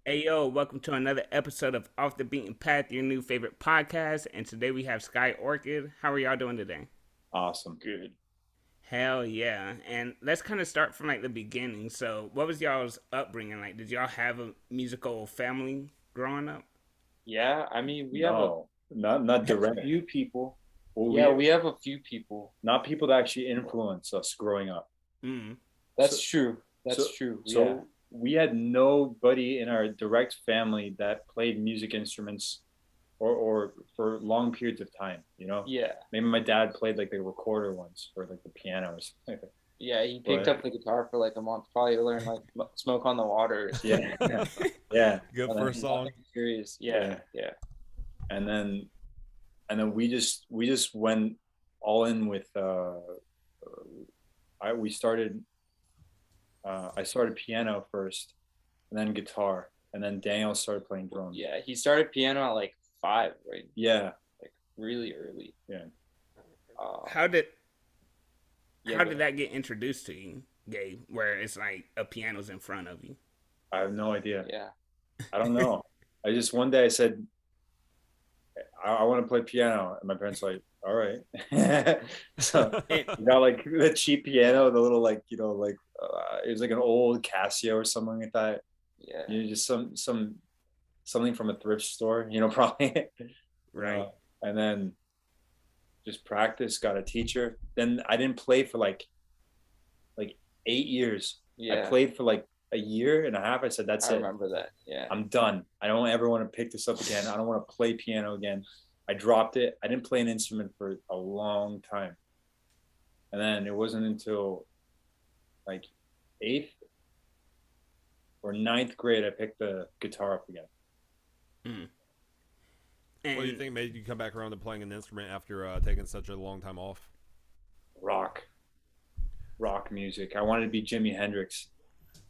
Hey yo, welcome to another episode of Off the Beaten Path, your new favorite podcast. And today we have Sky Orchid. How are y'all doing today? Awesome. Good. Hell yeah. And let's kind of start from like the beginning. So, what was y'all's upbringing like? Did y'all have a musical family growing up? Yeah, I mean, we have No, not a direct. few people. Well, Yeah, we have a few people. not people that actually influence us growing up. Mm. That's So- true. That's so- true. So Yeah. we had nobody in our direct family that played music instruments or for long periods of time, you know? Yeah. Maybe my dad played like the recorder once or like the piano or something like that. Yeah, he picked But- up the guitar for like a month, probably to learn like Smoke on the Water. Yeah. Yeah. Good And first then- song. Serious. Yeah. Yeah. And then we just went all in with we started I started piano first and then guitar and then Daniel started playing drums. Yeah. He started piano at like 5, right? Yeah. Like really early. Yeah. How did Yeah, how but- did that get introduced to you, Gabe? Where it's like a piano's in front of you. I have no idea. Yeah. I don't know. I just one day I said I want to play piano and my parents were like, all right. So And, we got like the cheap piano, the little like, like it was like an old Casio or something like that. Yeah. Just something from a thrift store, probably. right. And then just practice, got a teacher. Then I didn't play for like 8 years. Yeah. I played for like a year and a half. I said, that's I it. remember that. Yeah. I'm done. I don't ever want to pick this up again. I don't want to play piano again. I dropped it. I didn't play an instrument for a long time. And then it wasn't until like eighth or ninth grade I picked the guitar up again. Mm. What do you And think made you come back around to playing an instrument after taking such a long time off? Rock music. I wanted to be Jimi Hendrix.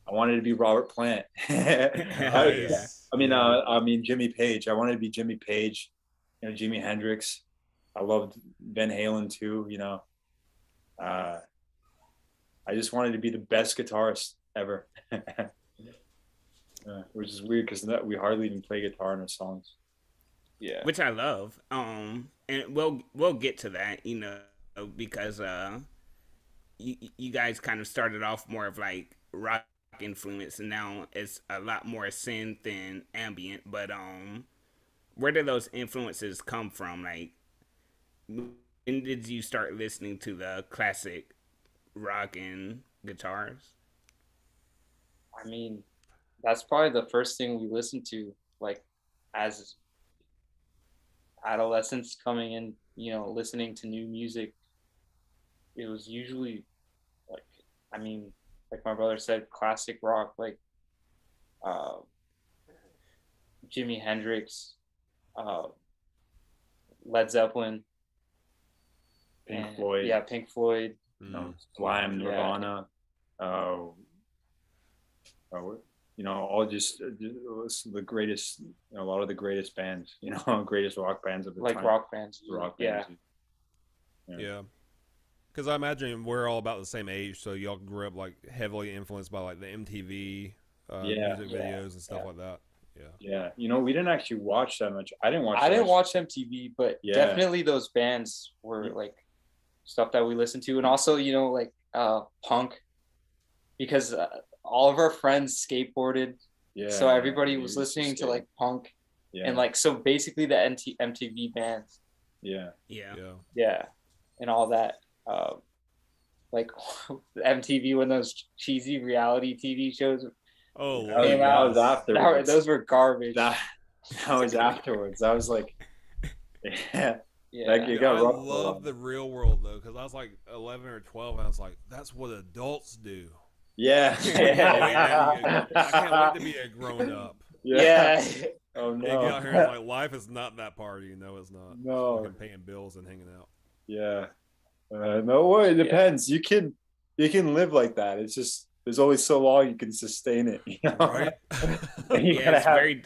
I wanted to be Robert Plant. Nice. I mean Jimmy Page. I wanted to be Jimmy Page, Jimi Hendrix. I loved Van Halen too, I just wanted to be the best guitarist ever. Which is weird because we hardly even play guitar in our songs. Yeah. which I love. And we'll get to that, because you guys kind of started off more of like rock influence, and now it's a lot more synth and ambient. But where did those influences come from? Like, when did you start listening to the classic rock and guitars? I mean, that's probably the first thing we listened to, like, as adolescents coming in, listening to new music. It was usually, like, I mean, like my brother said, classic rock, like uh, Jimi Hendrix, uh, Led Zeppelin, Pink Floyd. Yeah, Pink Floyd. Slime, Yeah. Nirvana, all just the greatest, a lot of the greatest bands, greatest rock bands of the Like time. rock bands. Rock Yeah. bands. Yeah. Because I imagine we're all about the same age, so y'all grew up like heavily influenced by like the MTV Yeah. music Yeah. videos and stuff like that. Yeah. Yeah, we didn't actually watch that much. I didn't watch MTV, but Yeah. definitely those bands were like stuff that we listened to, and also like punk, because all of our friends skateboarded, Yeah, so everybody was it's listening just to like punk, yeah, and like so basically the MTV bands, yeah, Yeah. Yeah. yeah, and all that. Like MTV, when those cheesy reality TV shows Oh, that was, came that out, was afterwards. those were garbage. that, that was afterwards. I was like, yeah, Yeah, like, you got I rough a love lot. the real world though, because I was like 11 or 12, and I was like, "That's what adults do." Yeah, I can't wait to be a grown up. yeah. Oh And get out here and no. like life is not that party. No, it's not. No. Fucking paying bills and hanging out. Yeah. No way. It depends. You can live like that. It's just there's only so long you can sustain it. Right? You Yeah, gotta it's have. very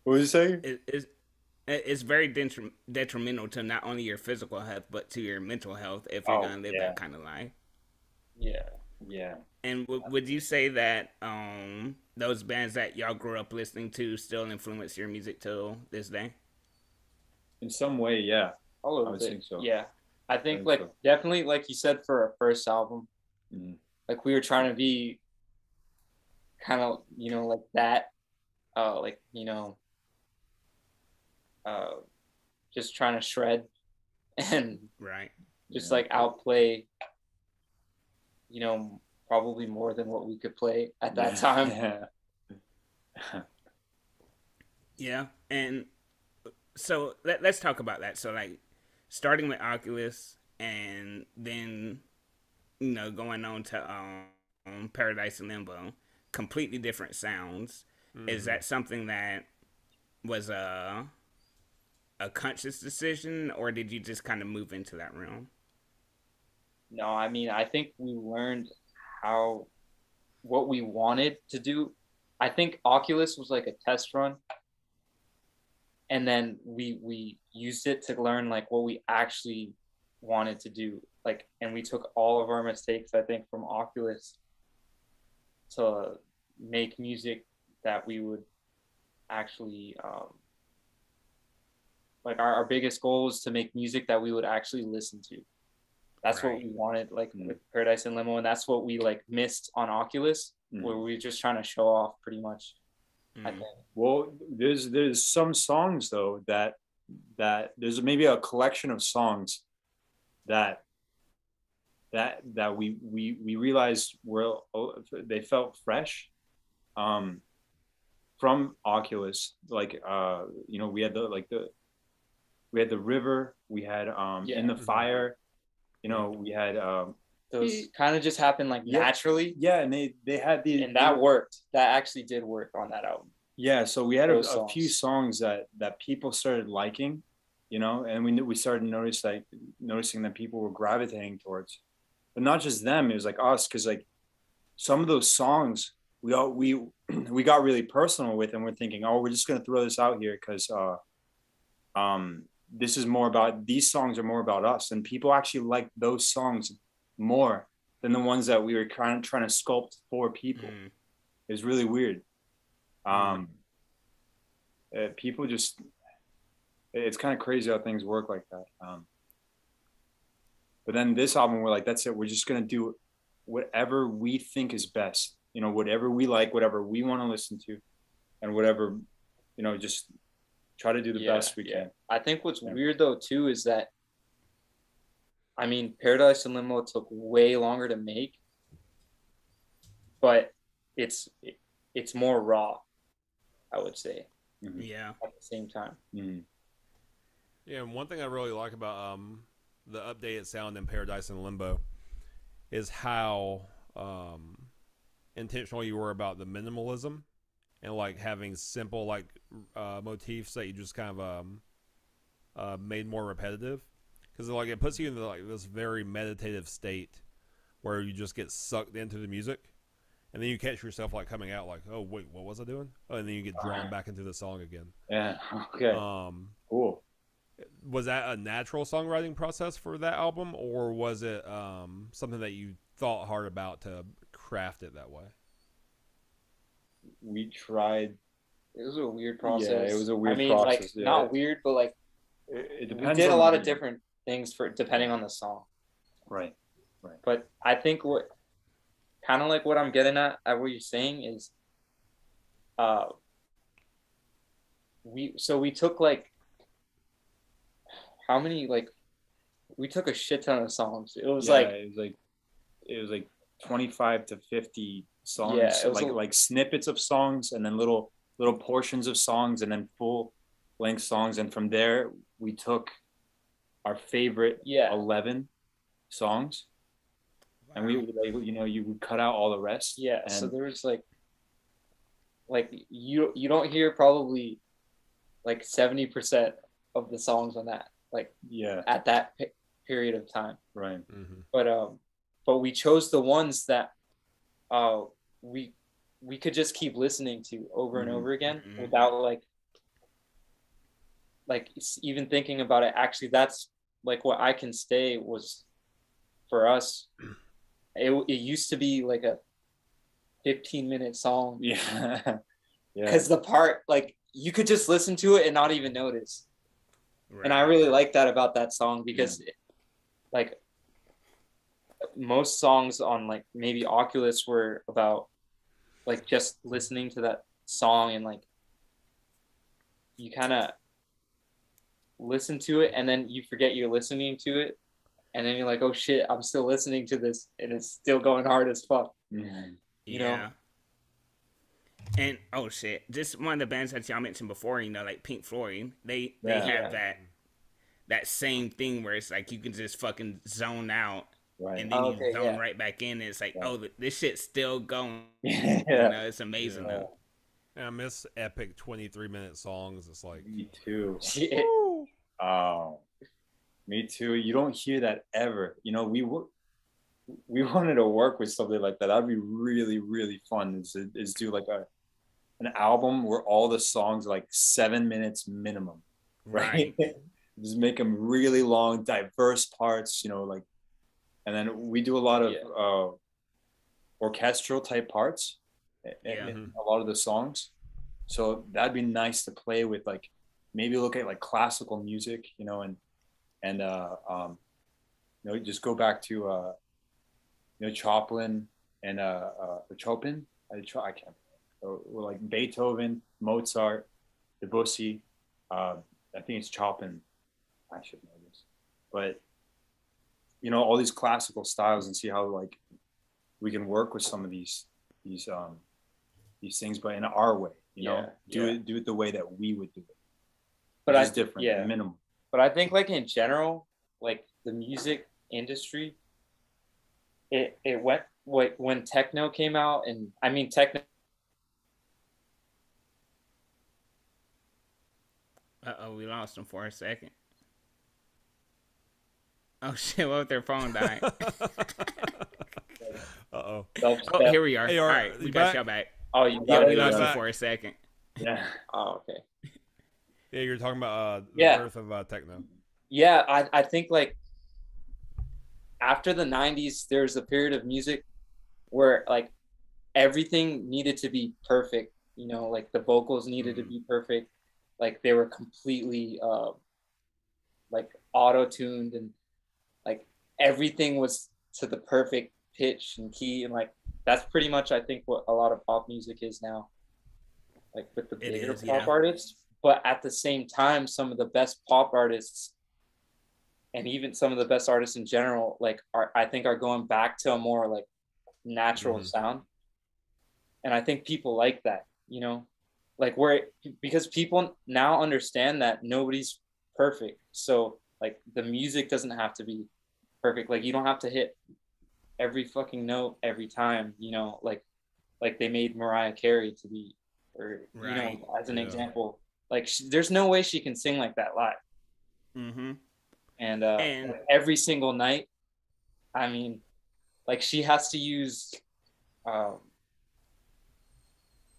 What was you saying? it's very detrimental to not only your physical health but to your mental health if you're Oh, gonna live yeah. that kind of life. Yeah. Yeah. And would you say that those bands that y'all grew up listening to still influence your music till this day? In some way, yeah. A I little would bit. think so. Yeah. I I think think like so. definitely like you said for our first album, Mhm. like we were trying to be kind of, you know, like that, like, you know, uh just trying to shred and Right. just Yeah. like outplay, you know, probably more than what we could play at that time. Yeah. Yeah. And so let's talk about that. So like starting with Oculus and then going on to Paradise and Limbo, completely different sounds. Is Mm-hmm. that something that was a conscious decision, or did you just kind of move into that realm? No, I mean, I think we learned how what we wanted to do. I think Oculus was like a test run, and then we used it to learn like what we actually wanted to do. Like, and we took all of our mistakes, I think, from Oculus to make music that we would actually like our biggest goal was to make music that we would actually listen to. That's what Right. we wanted, like with Paradise and Limo, and that's what we like missed on Oculus, where we were just trying to show off pretty much. I think. Well, there's some songs though that there's maybe a collection of songs that we realized were they felt fresh from Oculus. Like we had the river, we had Yeah. in the Mhm. fire, we had Those kind of just happened like Yeah. naturally, yeah, and they had these, and that worked. That actually did work on that album. yeah, so we had a Those few songs. songs that people started liking, and we started noticing that people were gravitating towards, but not just them. It was like us, because like some of those songs we we got really personal with, and we're thinking, oh, we're just gonna throw this out here because this is more about, these songs are more about us, and people actually like those songs more than the ones that we were trying to sculpt for people. It was really weird. People just, it's kind of crazy how things work like that. But then this album, we're like, that's it. We're just going to do whatever we think is best, whatever we like, whatever we want to listen to, and whatever, just try to do the best we can. I think what's weird though too is that, I mean, Paradise and Limo took way longer to make, but it's more raw, I would say, Yeah. at the same time. Mhm. Yeah, and one thing I really like about the updated sound in Paradise and Limbo is how intentional you were about the minimalism and like having simple like motifs that you just kind of made more repetitive, because like it puts you into like this very meditative state where you just get sucked into the music, and then you catch yourself like coming out like, oh wait, what was I doing? Oh, and then you get drawn back into the song again. Yeah. Okay. Cool. Was that a natural songwriting process for that album, or was it something that you thought hard about to craft it that way? We tried. It was a weird process. Yeah, it was a weird I mean, process. like Yeah. not weird, but like It we depends. did a on lot of different things for depending on the song. Right. But I think what kind of like what I'm getting at what you're saying is, we took like how many, like we took a shit ton of songs. It was it was like 25 to 50 songs. Yeah, it was like snippets of songs, and then little portions of songs, and then full length songs. And from there we took our favorite 11 songs. Wow. And we like, you would cut out all the rest. Yeah. And so there was like you don't hear probably like 70% of the songs on that, like at that period of time. Right. Mm-hmm. But we chose the ones that we could just keep listening to over and over again without like even thinking about it. Actually, that's like what I Can Stay was for us. it used to be like a 15-minute song. Yeah. Because the part, like, you could just listen to it and not even notice. Right. And I really like that about that song, because like most songs on like maybe Oculus were about like just listening to that song, and like you kind of listen to it and then you forget you're listening to it, and then you're like, oh shit, I'm still listening to this and it's still going hard as fuck. Mm-hmm. You know? And oh shit, just one of the bands that y'all mentioned before, you know, like Pink Floyd, they have that same thing where it's like you can just fucking zone out, Right. and then you zone right back in, and it's like, oh, this shit's still going. You know, it's amazing though. And I miss epic 23-minute songs. It's like, Me too. Shit. Oh, me too. You don't hear that ever. You know, we wanted to work with something like that. That'd be really, really fun. Is do like an album where all the songs are like 7 minutes minimum, right? Just make them really long, diverse parts. You know, like, and then we do a lot of orchestral type parts in a lot of the songs. So that'd be nice to play with, like maybe look at like classical music, you know, and you know, just go back to you know, Chopin and Chopin. I can't. Or like Beethoven, Mozart, Debussy. I think it's Chopin. I should know this, but you know, all these classical styles, and see how like we can work with some of these things, but in our way. You know, do it the way that we would do it. But it's different, minimal. But I think like in general, like the music industry, it went like when techno came out, and I mean techno. We lost him for a second. Oh shit! What if their phone died? Oh, here we are. Hey, all right, we got y'all back. Oh, we lost him for a second. Yeah. Oh, okay. Yeah, you're talking about the birth of techno. Yeah, I think like after the 90s, there's a period of music where like everything needed to be perfect. You know, like the vocals needed to be perfect. Like they were completely like auto-tuned, and like everything was to the perfect pitch and key, and like that's pretty much I think what a lot of pop music is now, like with the bigger pop artists. But at the same time, some of the best pop artists and even some of the best artists in general, like I think are going back to a more like natural sound. And I think people like that, you know, like because people now understand that nobody's perfect. So like the music doesn't have to be perfect. Like you don't have to hit every fucking note every time, you know, like they made Mariah Carey to be, or you know, as an example, like there's no way she can sing like that live. And every single night, I mean, like she has to use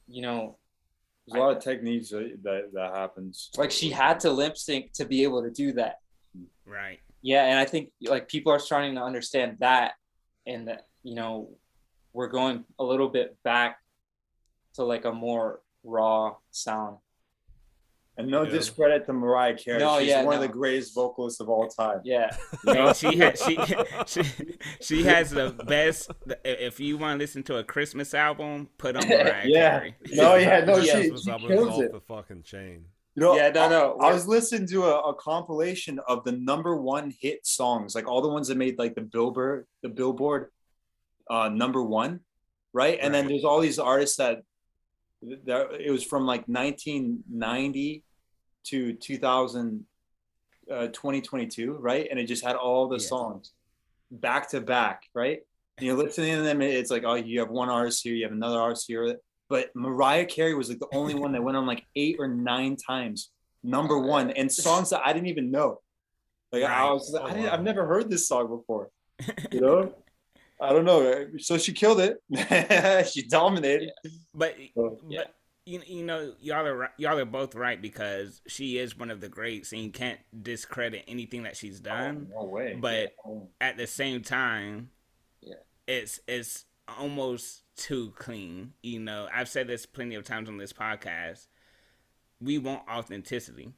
you know, there's a lot of techniques that happens. Like she had to lip sync to be able to do that. Right. Yeah, and I think like people are starting to understand that, and that, you know, we're going a little bit back to like a more raw sound. And no discredit to Mariah Carey. No, she's one of the greatest vocalists of all time. Yeah. You know, she has the best. If you want to listen to a Christmas album, put on Mariah Carey. She Christmas album kills is off it. the fucking chain. You know, I was listening to a compilation of the #1 hit songs, like all the ones that made like the Billboard #1, right? And then there's all these artists that it was from like 1990 to 2022, right? And it just had all the songs back to back, right? And you're listening to them, it's like, oh, you have one artist here, you have another artist here. But Mariah Carey was like the only one that went on like 8 or 9 times #1, and songs that I didn't even know. Like I've never heard this song before, you know. I don't know. So she killed it. She dominated. But you know, y'all are both right, because she is one of the greats, and you can't discredit anything that she's done. No way. But at the same time, it's almost too clean. You know, I've said this plenty of times on this podcast. We want authenticity.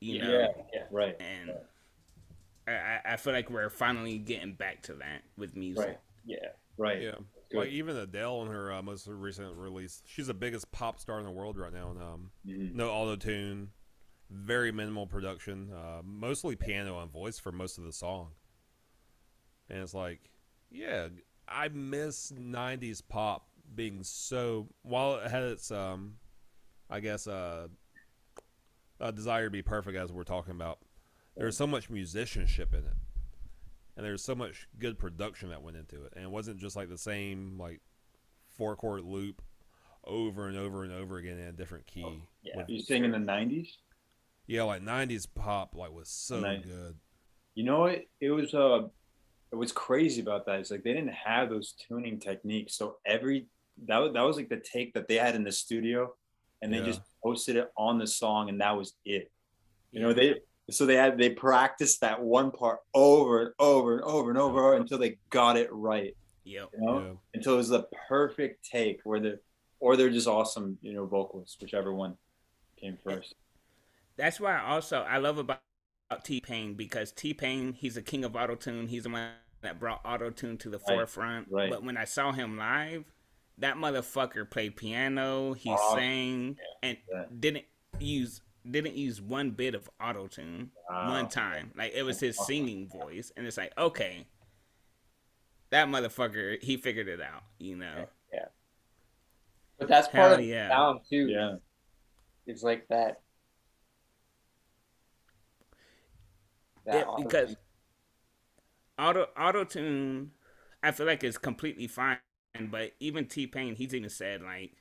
You know, right. And I feel like we're finally getting back to that with music. Right. Yeah. Right. Yeah. Good. Like even Adele in her most recent release, she's the biggest pop star in the world right now. And no auto-tune, very minimal production, mostly piano and voice for most of the song. And it's like, yeah, I miss 90s pop being so, while it had its I guess desire to be perfect, as we're talking about, there's so much musicianship in it. And there's so much good production that went into it. And it wasn't just like the same like 4-chord loop over and over and over again in a different key. Oh, yeah. You saying in the 90s? Yeah, like 90s pop like was so good. You know what? It was crazy about that. It's like they didn't have those tuning techniques. So that was like the take that they had in the studio, and they just posted it on the song, and that was it. You know, they practiced that one part over and over and over and over until they got it right. Yep. You know? Until it was the perfect take or they're just awesome, you know, vocalists, whichever one came first. That's why I love about T-Pain, because T-Pain, he's a king of Autotune. He's the one that brought Autotune to the forefront. Right. But when I saw him live, that motherfucker played piano, he sang, and didn't use one bit of Autotune one time. Like, it was his singing voice, and it's like, okay, that motherfucker, he figured it out, you know. Yeah. But that's part of the sound too. Yeah. It's like that. Because Autotune, I feel like it's completely fine, but even T-Pain, he's even said, like,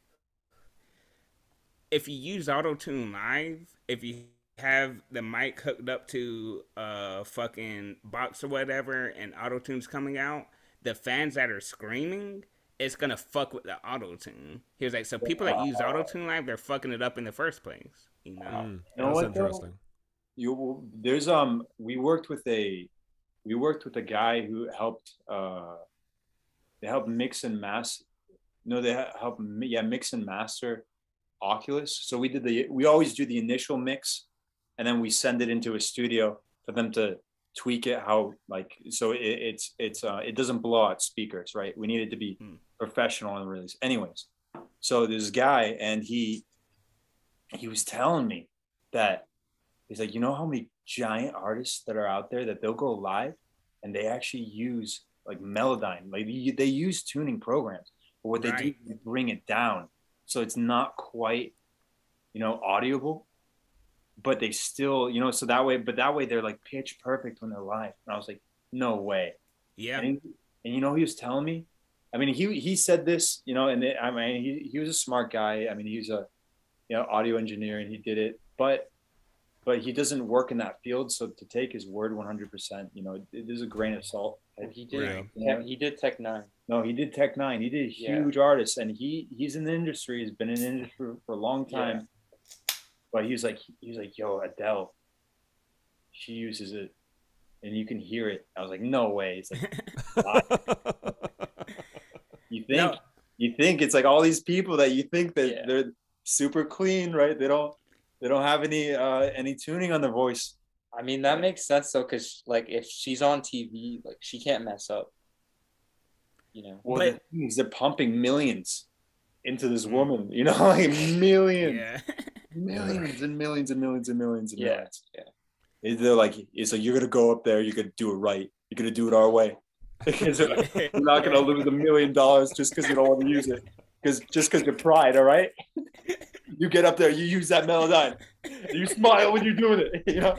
if you use Autotune live, if you have the mic hooked up to a fucking box or whatever and Autotune's coming out, the fans that are screaming, it's gonna fuck with the Autotune. He was like, so people that use Autotune live, they're fucking it up in the first place. You know? That's interesting. We worked with a guy who helped they helped mix and master. No, they helped mix and master Oculus. So we always do the initial mix, and then we send it into a studio for them to tweak it so it doesn't blow out speakers, right? We need it to be professional on the release. Anyways, so this guy, and he was telling me that he's like, you know how many giant artists that are out there that they'll go live and they actually use like Melodyne, like they use tuning programs, but what they do is they bring it down so it's not quite, you know, audible, but they still, you know, so that way they're like pitch perfect when they're live. And I was like, no way. Yeah. And you know, he was telling me, I mean, he said this, you know, and he was a smart guy. I mean, he was a, you know, audio engineer, and he did it, but he doesn't work in that field. So to take his word 100%, you know, there's a grain of salt. He did Tech 9. No, he did Tech 9. He did huge artists, and he's in the industry. He's been in the industry for a long time. Yeah. But he was like, yo, Adele, she uses it, and you can hear it. I was like, no way. It's like, you think it's like all these people that you think that they're super clean, right? They don't have any tuning on their voice. I mean, that makes sense though, because like if she's on TV, like she can't mess up. You know. Well, the thing is, they're pumping millions into this woman. You know, like millions, millions and millions and millions and millions and millions. Yeah. They're like, it's like, you're gonna go up there, you're gonna do it right, you're gonna do it our way. Because you're not gonna lose $1 million just because you don't want to use it. Because you're pride, all right? You get up there, you use that Melodyne, you smile when you're doing it, you know?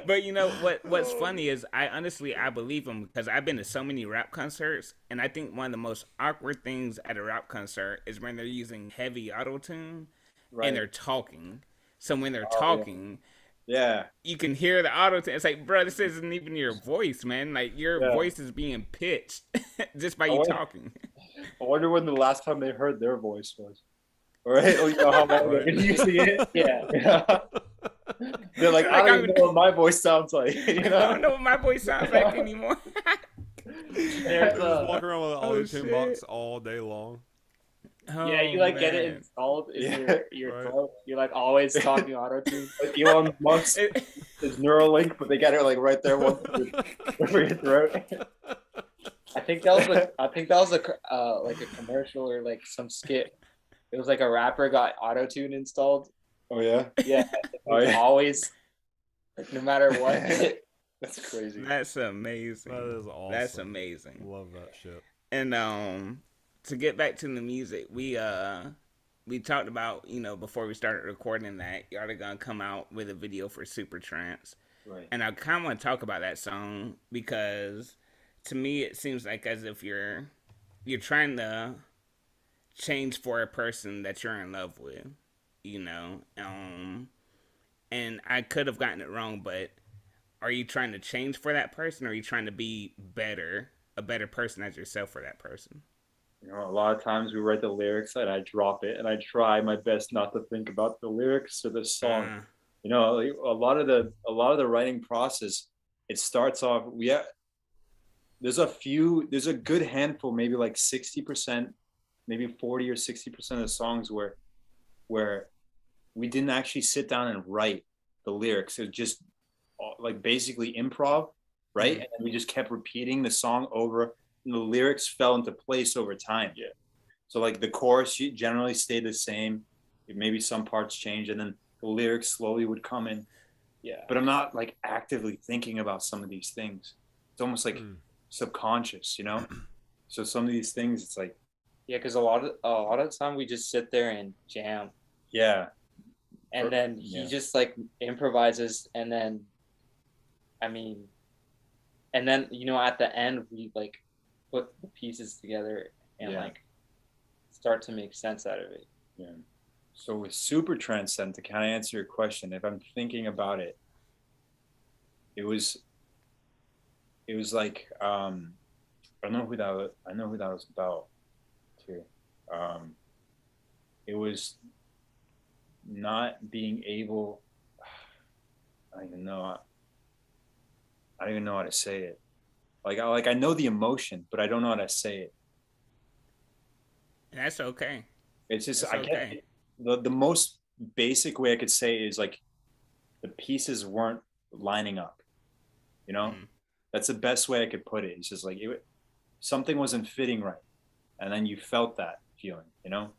But you know what's funny is I believe him, because I've been to so many rap concerts, and I think one of the most awkward things at a rap concert is when they're using heavy auto-tune and they're talking. So when they're talking, you can hear the auto-tune. It's like, bro, this isn't even your voice, man. Like, your voice is being pitched just by you talking. I wonder when the last time they heard their voice was. All right? You know how they're using it? Yeah. They're like, I don't even know what my voice sounds like. You I know? don't know what my voice sounds like anymore. There's Just walk around with an Oh, Autotune shit. box all day long. yeah, you Oh, like get it man. installed in Yeah, your right. throat. You're like always talking Autotune. Like Elon Musk It- is Neuralink, but they got it like right there over your throat. I think that was like a commercial or like some skit. It was like a rapper got Autotune installed. Oh yeah. Yeah, Oh yeah. always, like, no matter what. That's crazy. That's amazing. That is awesome. That's amazing. Love that shit. And to get back to the music, we talked about, before we started recording that y'all are gonna come out with a video for Supertrance. Right. And I kind of want to talk about that song because to me it seems like as if you're trying to change for a person that you're in love with, and I could have gotten it wrong, but are you trying to change for that person, or are you trying to be a better person as yourself for that person? A lot of times we write the lyrics and I drop it and I try my best not to think about the lyrics or the song. Like a lot of the writing process, it starts off. There's a good handful, maybe like 60%, maybe 40 or 60% of the songs where we didn't actually sit down and write the lyrics. It was just like basically improv, right? Mm-hmm. And then we just kept repeating the song over, and the lyrics fell into place over time. Yeah. So like the chorus generally stayed the same. Maybe some parts changed, and then the lyrics slowly would come in. Yeah. But I'm not like actively thinking about some of these things. It's almost like subconscious, So some of these things, it's like, Yeah, because a lot of the time we just sit there and jam, yeah. and then he just like improvises, and then, at the end we like put the pieces together and like start to make sense out of it. Yeah. So with Supertrance, then, to kind of answer your question, if I'm thinking about it, it was like I know who that was about too. It was not being able. I don't even know how to say it. I know the emotion, but I don't know how to say it. That's okay. It's just That's okay. The most basic way I could say it is like the pieces weren't lining up. That's the best way I could put it. It's just like something wasn't fitting right, and then you felt that feeling. It's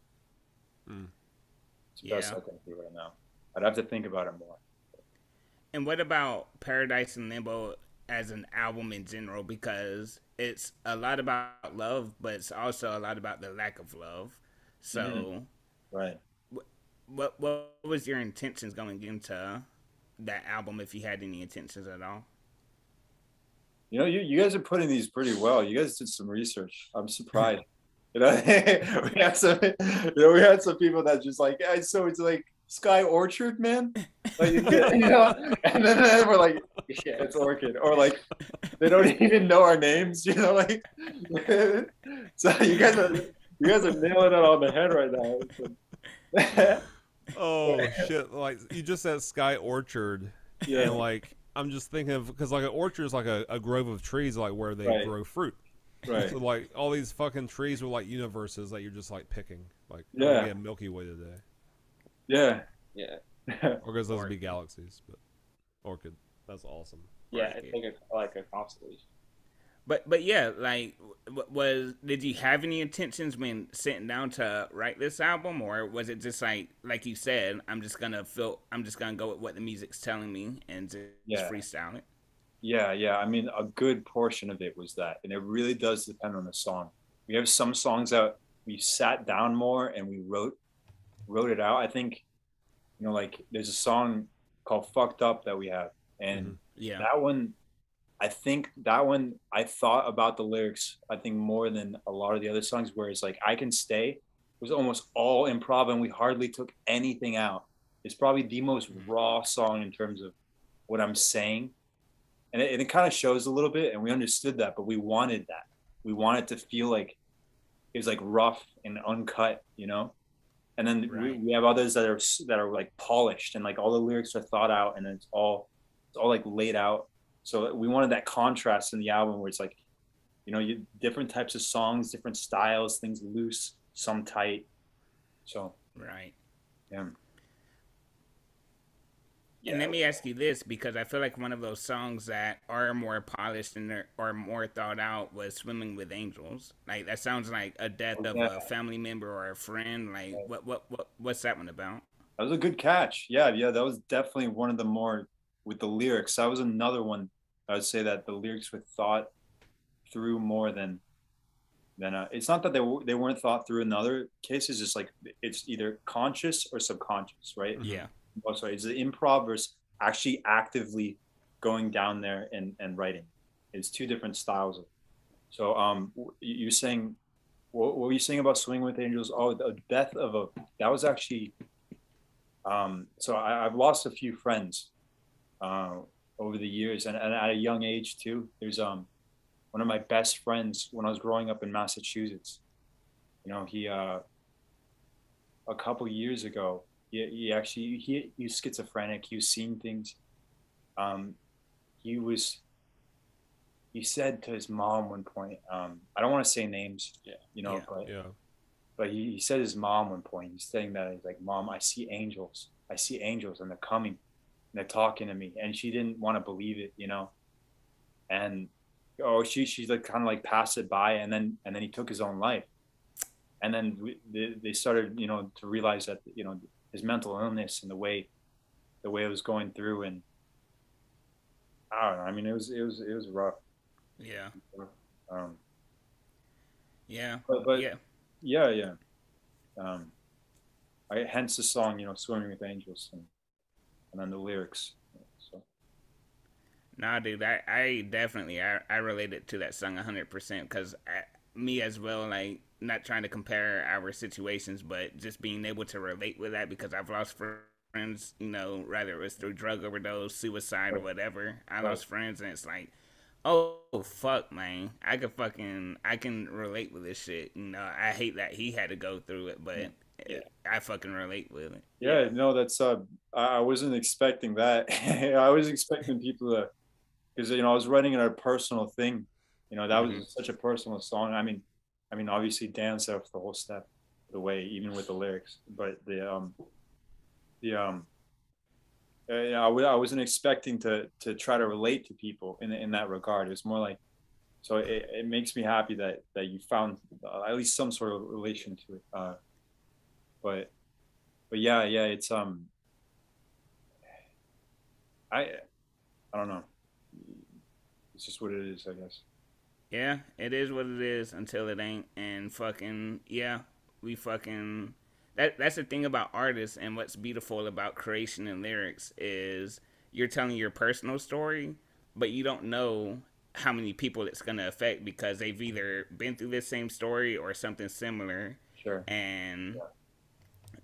the best I can do right now. I'd have to think about it more. And what about Paradise and Limbo as an album in general? Because it's a lot about love, but it's also a lot about the lack of love. So, right. What was your intentions going into that album, if you had any intentions at all? You guys are putting these pretty well. You guys did some research. I'm surprised. we had some people that just like, yeah, so it's like Sky Orchid, man. Like, and then we're like, yeah, it's Orchid, or like they don't even know our names, like. So you guys are nailing it on the head right now. Oh shit! Like you just said, Sky Orchard, and like I'm just thinking of, because like an orchard is like a grove of trees, like where they grow fruit. Right. So like all these fucking trees were like universes that you're just like picking. Like a Milky Way today. Yeah. Yeah. Or because those would be galaxies, but Orchid. That's awesome. Yeah, it's like a constellation. But yeah, like, did you have any intentions when sitting down to write this album, or was it just like you said, I'm just gonna go with what the music's telling me and just freestyle it? Yeah. I mean, a good portion of it was that, and it really does depend on the song. We have some songs that we sat down more and we wrote it out. I think, like there's a song called "Fucked Up" that we have, and that one. I think that one, I thought about the lyrics, I think more than a lot of the other songs, where it's like I Can Stay was almost all improv and we hardly took anything out. It's probably the most raw song in terms of what I'm saying. And it kind of shows a little bit, and we understood that, but we wanted that. We wanted to feel like it was like rough and uncut, and then Right. we have others that are like polished and like all the lyrics are thought out and it's all like laid out. So we wanted that contrast in the album where it's like, you know, you different types of songs, different styles, things loose, some tight. So Right. yeah. And let me ask you this, because I feel like one of those songs that are more polished and or more thought out was "Swimming with Angels." Like that sounds like a death of Yeah. a family member or a friend. Like what's that one about? That was a good catch. Yeah, yeah, that was definitely one of the more with the lyrics. That was another one. I would say that the lyrics were thought through more than it's not that they weren't thought through in other cases. It's like it's either conscious or subconscious, right? Yeah. Oh, sorry, it's the improv versus actually actively going down there and writing. It's two different styles. So you're saying what were you saying about Swing with Angels? Oh, the death of a that was actually so I've lost a few friends uh, over the years and at a young age too. There's one of my best friends when I was growing up in Massachusetts. You know, he a couple years ago, he actually he was schizophrenic. He was seeing things. Um, he was he said to his mom one point, I don't want to say names, you know, Yeah. but he said his mom one point. He's saying that he's like, Mom, I see angels. I see angels, and they're coming, and they're talking to me. And she didn't want to believe it, you know. And oh, she's like kind of like passed it by, and then he took his own life. And then they started, you know, to realize that, you know, his mental illness and the way it was going through, and I don't know. I mean, it was rough. Yeah. Um, Yeah. but Yeah. yeah, yeah. Um, hence the song, you know, "Swimming with Angels," and then the lyrics. So Nah, dude, I definitely I related to that song 100% because me as well. Like not trying to compare our situations, but just being able to relate with that because I've lost friends. You know, rather it was through drug overdose, suicide, or right, whatever. I right. lost friends, and it's like, oh fuck, man, I can relate with this shit. You know, I hate that he had to go through it, but I fucking relate with it. Yeah, no, that's I wasn't expecting that. I was expecting people to, because you know I was writing a personal thing. You know, that Hmm. was such a personal song. I mean, obviously dance off the whole step, the way, even with the lyrics. But the I wasn't expecting to try to relate to people in that regard. It was more like, so it makes me happy that you found at least some sort of relation to it. But yeah, yeah, it's I I don't know. It's just what it is, I guess. Yeah, it is what it is until it ain't. And fucking yeah, we fucking that's the thing about artists and what's beautiful about creation and lyrics is you're telling your personal story, but you don't know how many people it's gonna affect because they've either been through this same story or something similar, Sure. and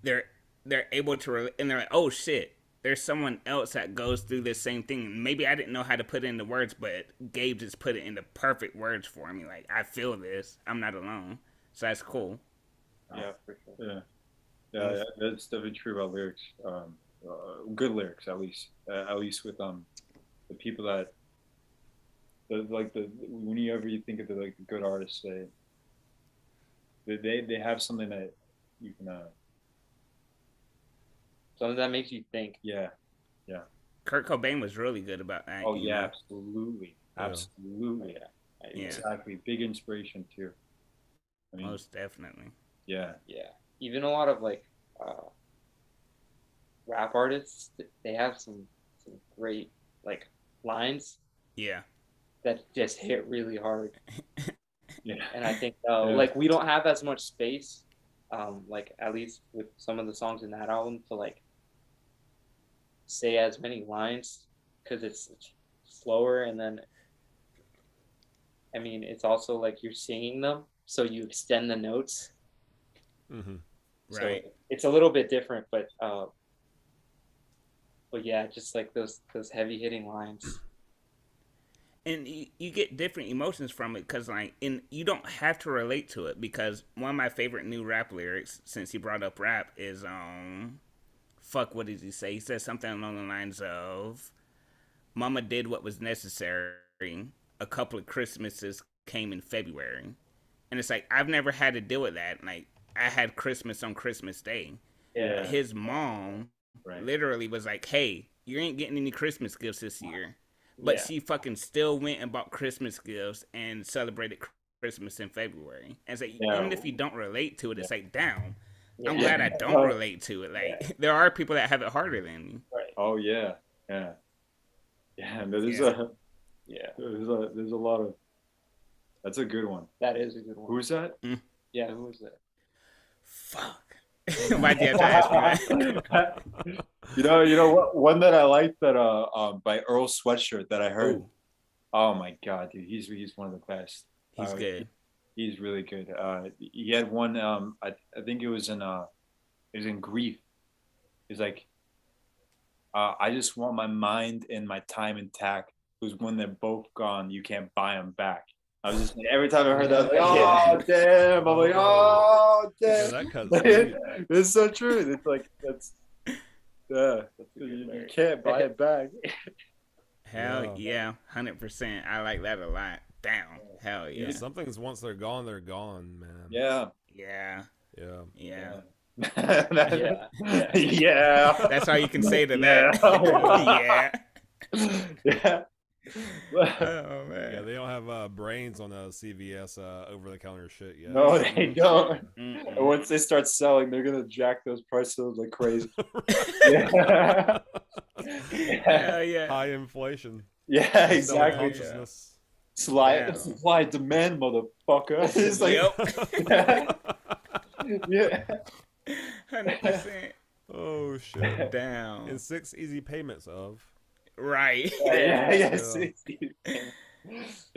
they're they're able to and they're like, oh shit, there's someone else that goes through this same thing. Maybe I didn't know how to put it into words, but Gabe just put it into perfect words for me. Like I feel this. I'm not alone. So that's cool. Yeah, for sure. Yeah. Yeah, yeah, that's definitely true about lyrics. Good lyrics, at least with the people that like the whenever you think of the like the good artists, they have something that you can Something that makes you think. yeah, yeah. Kurt Cobain was really good about that. Oh you yeah, know? absolutely, Yeah. absolutely. Yeah. Exactly. Big inspiration too. I mean, Most definitely. yeah, Yeah, even a lot of like rap artists, they have some great like lines Yeah. that just hit really hard. yeah, And I think yeah. like we don't have as much space, like at least with some of the songs in that album to like say as many lines because it's slower, and then I mean it's also like you're singing them, so you extend the notes. Mm-hmm. So Right. it's a little bit different, but yeah, just like those heavy hitting lines. and you get different emotions from it because like you don't have to relate to it because one of my favorite new rap lyrics since he brought up rap is fuck, what did he say? He said something along the lines of mama did what was necessary, a couple of Christmases came in February. And it's like I've never had to deal with that. Like I had Christmas on Christmas Day. Yeah. His mom literally was like, hey, you ain't getting any Christmas gifts this year. But she fucking still went and bought Christmas gifts and celebrated Christmas in February. And it's like, even if you don't relate to it, it's like, damn, I'm glad I don't relate to it. Like, there are people that have it harder than me. Right. Oh, yeah. Yeah. Yeah. There's a lot of, that's a good one. That is a good one. Who's that? Yeah, who was that? Fuck. Why'd you have to ask me that? you know what? One that I like that by Earl Sweatshirt that I heard. Ooh. Oh my god, dude, he's one of the best. He's good. He's really good. He had one. I think it was in Grief. He's like, I just want my mind and my time intact. Because when they're both gone, you can't buy them back. I was just like, every time I heard that, I was like, oh damn! I'm like, oh damn! Yeah, that cuts It's so true. It's like you can't buy it back. Hell yeah, 100%. I like that a lot. Damn, hell yeah. Some things once they're gone, man. Yeah. Yeah. Yeah. Yeah. Yeah. That's all you can say to that. Yeah. Yeah. Oh man. Yeah, they don't have brains on CVS over-the-counter shit yet. No, they don't. And once they start selling, they're gonna jack those prices like crazy. Yeah. Hell yeah. High inflation. Yeah, exactly. Consciousness. Supply demand, motherfucker. It's like, yeah. 100%. Oh shit. Down. In 6 easy payments of. Right. Yeah.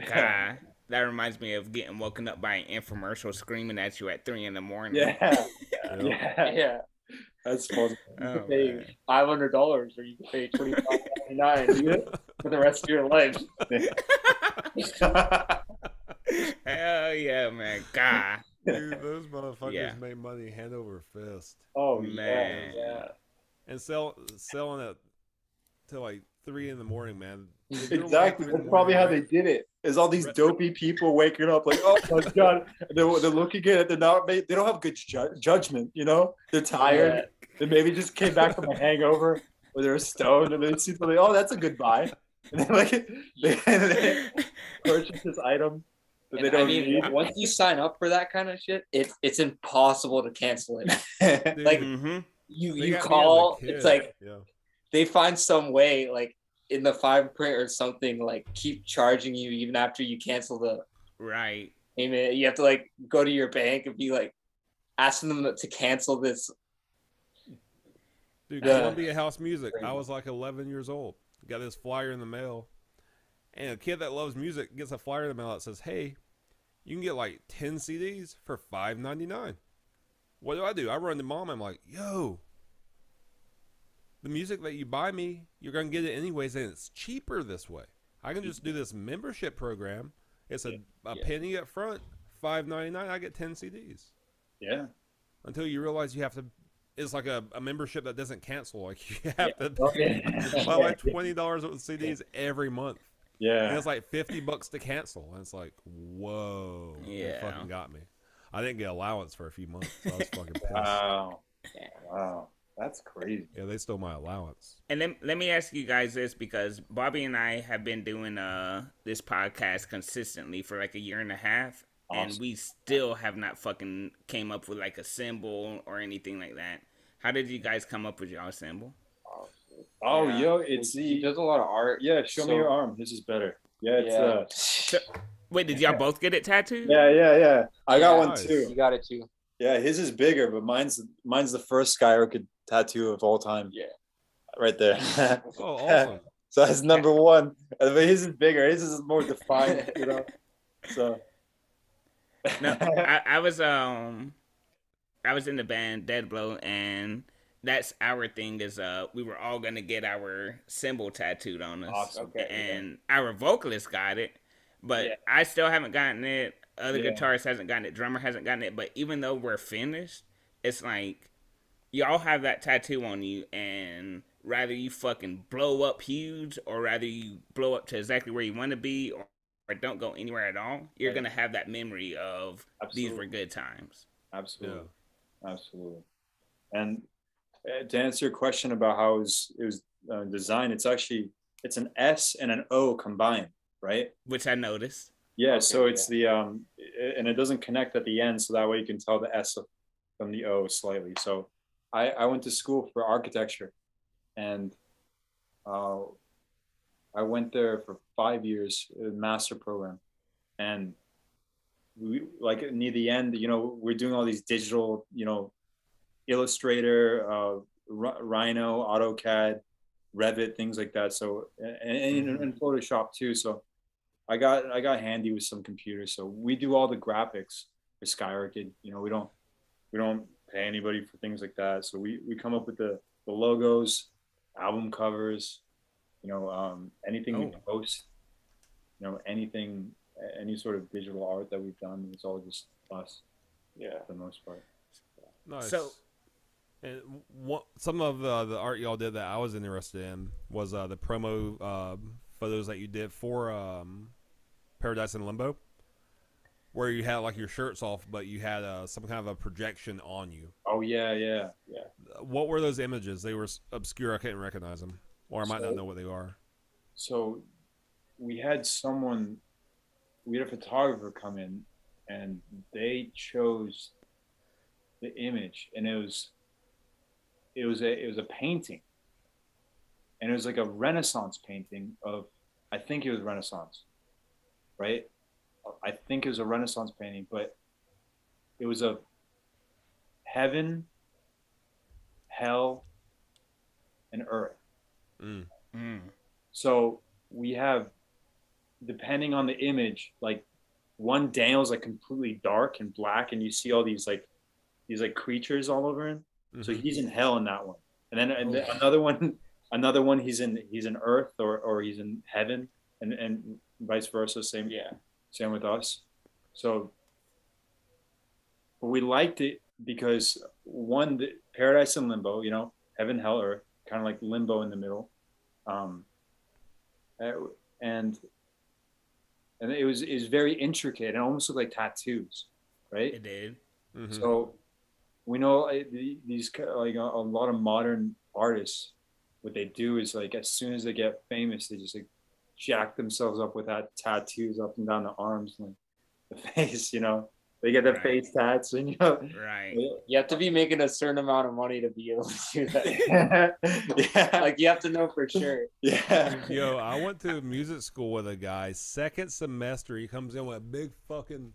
God, that reminds me of getting woken up by an infomercial screaming at you at 3 a.m. Yeah. That's fun. You can pay $500 or you can pay $25.99 for the rest of your life. Hell yeah, man. God. Dude, those motherfuckers make money hand over fist. Oh man. Yeah. And selling it till like 3 a.m, man. Exactly. That's probably how they did it. Is all these dopey people waking up like, oh my god, they're looking at it. They don't have good judgment. You know, they're tired. Yeah. They maybe just came back from a hangover or they're stoned and they see something. Oh, that's a good buy. And then like they purchase this item that they don't need. Once you sign up for that kind of shit, it's impossible to cancel it. Dude, like you call, it's like they find some way like in the fine print or something, like keep charging you even after you cancel the payment. You have to like go to your bank and be like asking them to cancel this. Dude, Columbia House Music. I was like 11 years old. Got this flyer in the mail. And a kid that loves music gets a flyer in the mail that says, hey, you can get like 10 CDs for $5.99. What do? I run to mom. I'm like, yo, the music that you buy me, you're going to get it anyways, and it's cheaper this way. I can just do this membership program. It's a penny up front, $5.99. I get 10 CDs. Yeah. Until you realize you have to. It's like a membership that doesn't cancel. Like you have to buy like $20 worth of CDs every month. Yeah. And it's like $50 to cancel. And it's like, whoa. Yeah. They fucking got me. I didn't get allowance for a few months. So I was fucking pissed. Wow. That's crazy. Yeah, they stole my allowance. And let me ask you guys this, because Bobby and I have been doing this podcast consistently for like a year and a half. Awesome. And we still have not fucking came up with like a symbol or anything like that. How did you guys come up with your symbol? He does a lot of art. Yeah, show me your arm. This is better. Yeah, it's Wait, did y'all both get it tattooed? Yeah. I got one too. You got it too. Yeah, his is bigger, but mine's the first Sky Orchid tattoo of all time. Yeah, right there. Oh, awesome. So that's number one. But his is bigger. His is more defined, you know. So. No, I was in the band Dead Blow, and that's our thing. Is we were all gonna get our symbol tattooed on us, Awesome. Okay. and our vocalist got it, but Yeah. I still haven't gotten it. Other Yeah. guitarist hasn't gotten it. Drummer hasn't gotten it. But even though we're finished, it's like y'all have that tattoo on you, and rather you fucking blow up huge, or rather you blow up to exactly where you want to be, or don't go anywhere at all, you're Right. gonna have that memory of these Absolutely. were good times. Absolutely. Absolutely. And to answer your question about how it was designed, it's an S and an O combined, right? Which I noticed. Yeah. Okay, So it's the and it doesn't connect at the end, so that way you can tell the S from the O slightly. So I went to school for architecture, and I went there for 5 years, a master program, and we like near the end, we're doing all these digital, Illustrator, Rhino, AutoCAD, Revit, things like that. So and Photoshop too. So I got handy with some computers. So we do all the graphics for Sky Orchid. We don't pay anybody for things like that. So we come up with the logos, album covers, anything we post, anything, any sort of digital art that we've done, it's all just us. Yeah. For the most part. Nice. So, and some of the art y'all did that I was interested in was the promo photos that you did for Paradise and Limbo, where you had like your shirts off, but you had some kind of a projection on you. Oh yeah. What were those images? They were obscure. I couldn't recognize them, or I might not know what they are. So we had a photographer come in, and they chose the image, and it was a painting, and it was like a Renaissance painting of, I think it was Renaissance, right? I think it was a Renaissance painting, but it was a heaven, hell, and earth. So we have, depending on the image, like one Daniel's like completely dark and black, and you see all these creatures all over him. So he's in hell in that one, and then another one he's in earth, or he's in heaven, and vice versa. Same with us. So we liked it because one, the Paradise and Limbo, heaven, hell, earth, kind of like Limbo in the middle, and it was very intricate and almost looked like tattoos, right? it did. So we know these, like a lot of modern artists, what they do is, like, as soon as they get famous, they just like jack themselves up with that tattoos up and down the arms and the face. They get the face tats, and Right. You have to be making a certain amount of money to be able to do that. Yeah. Like, you have to know for sure. Yeah. Yo, I went to music school with a guy. Second semester, he comes in with a big fucking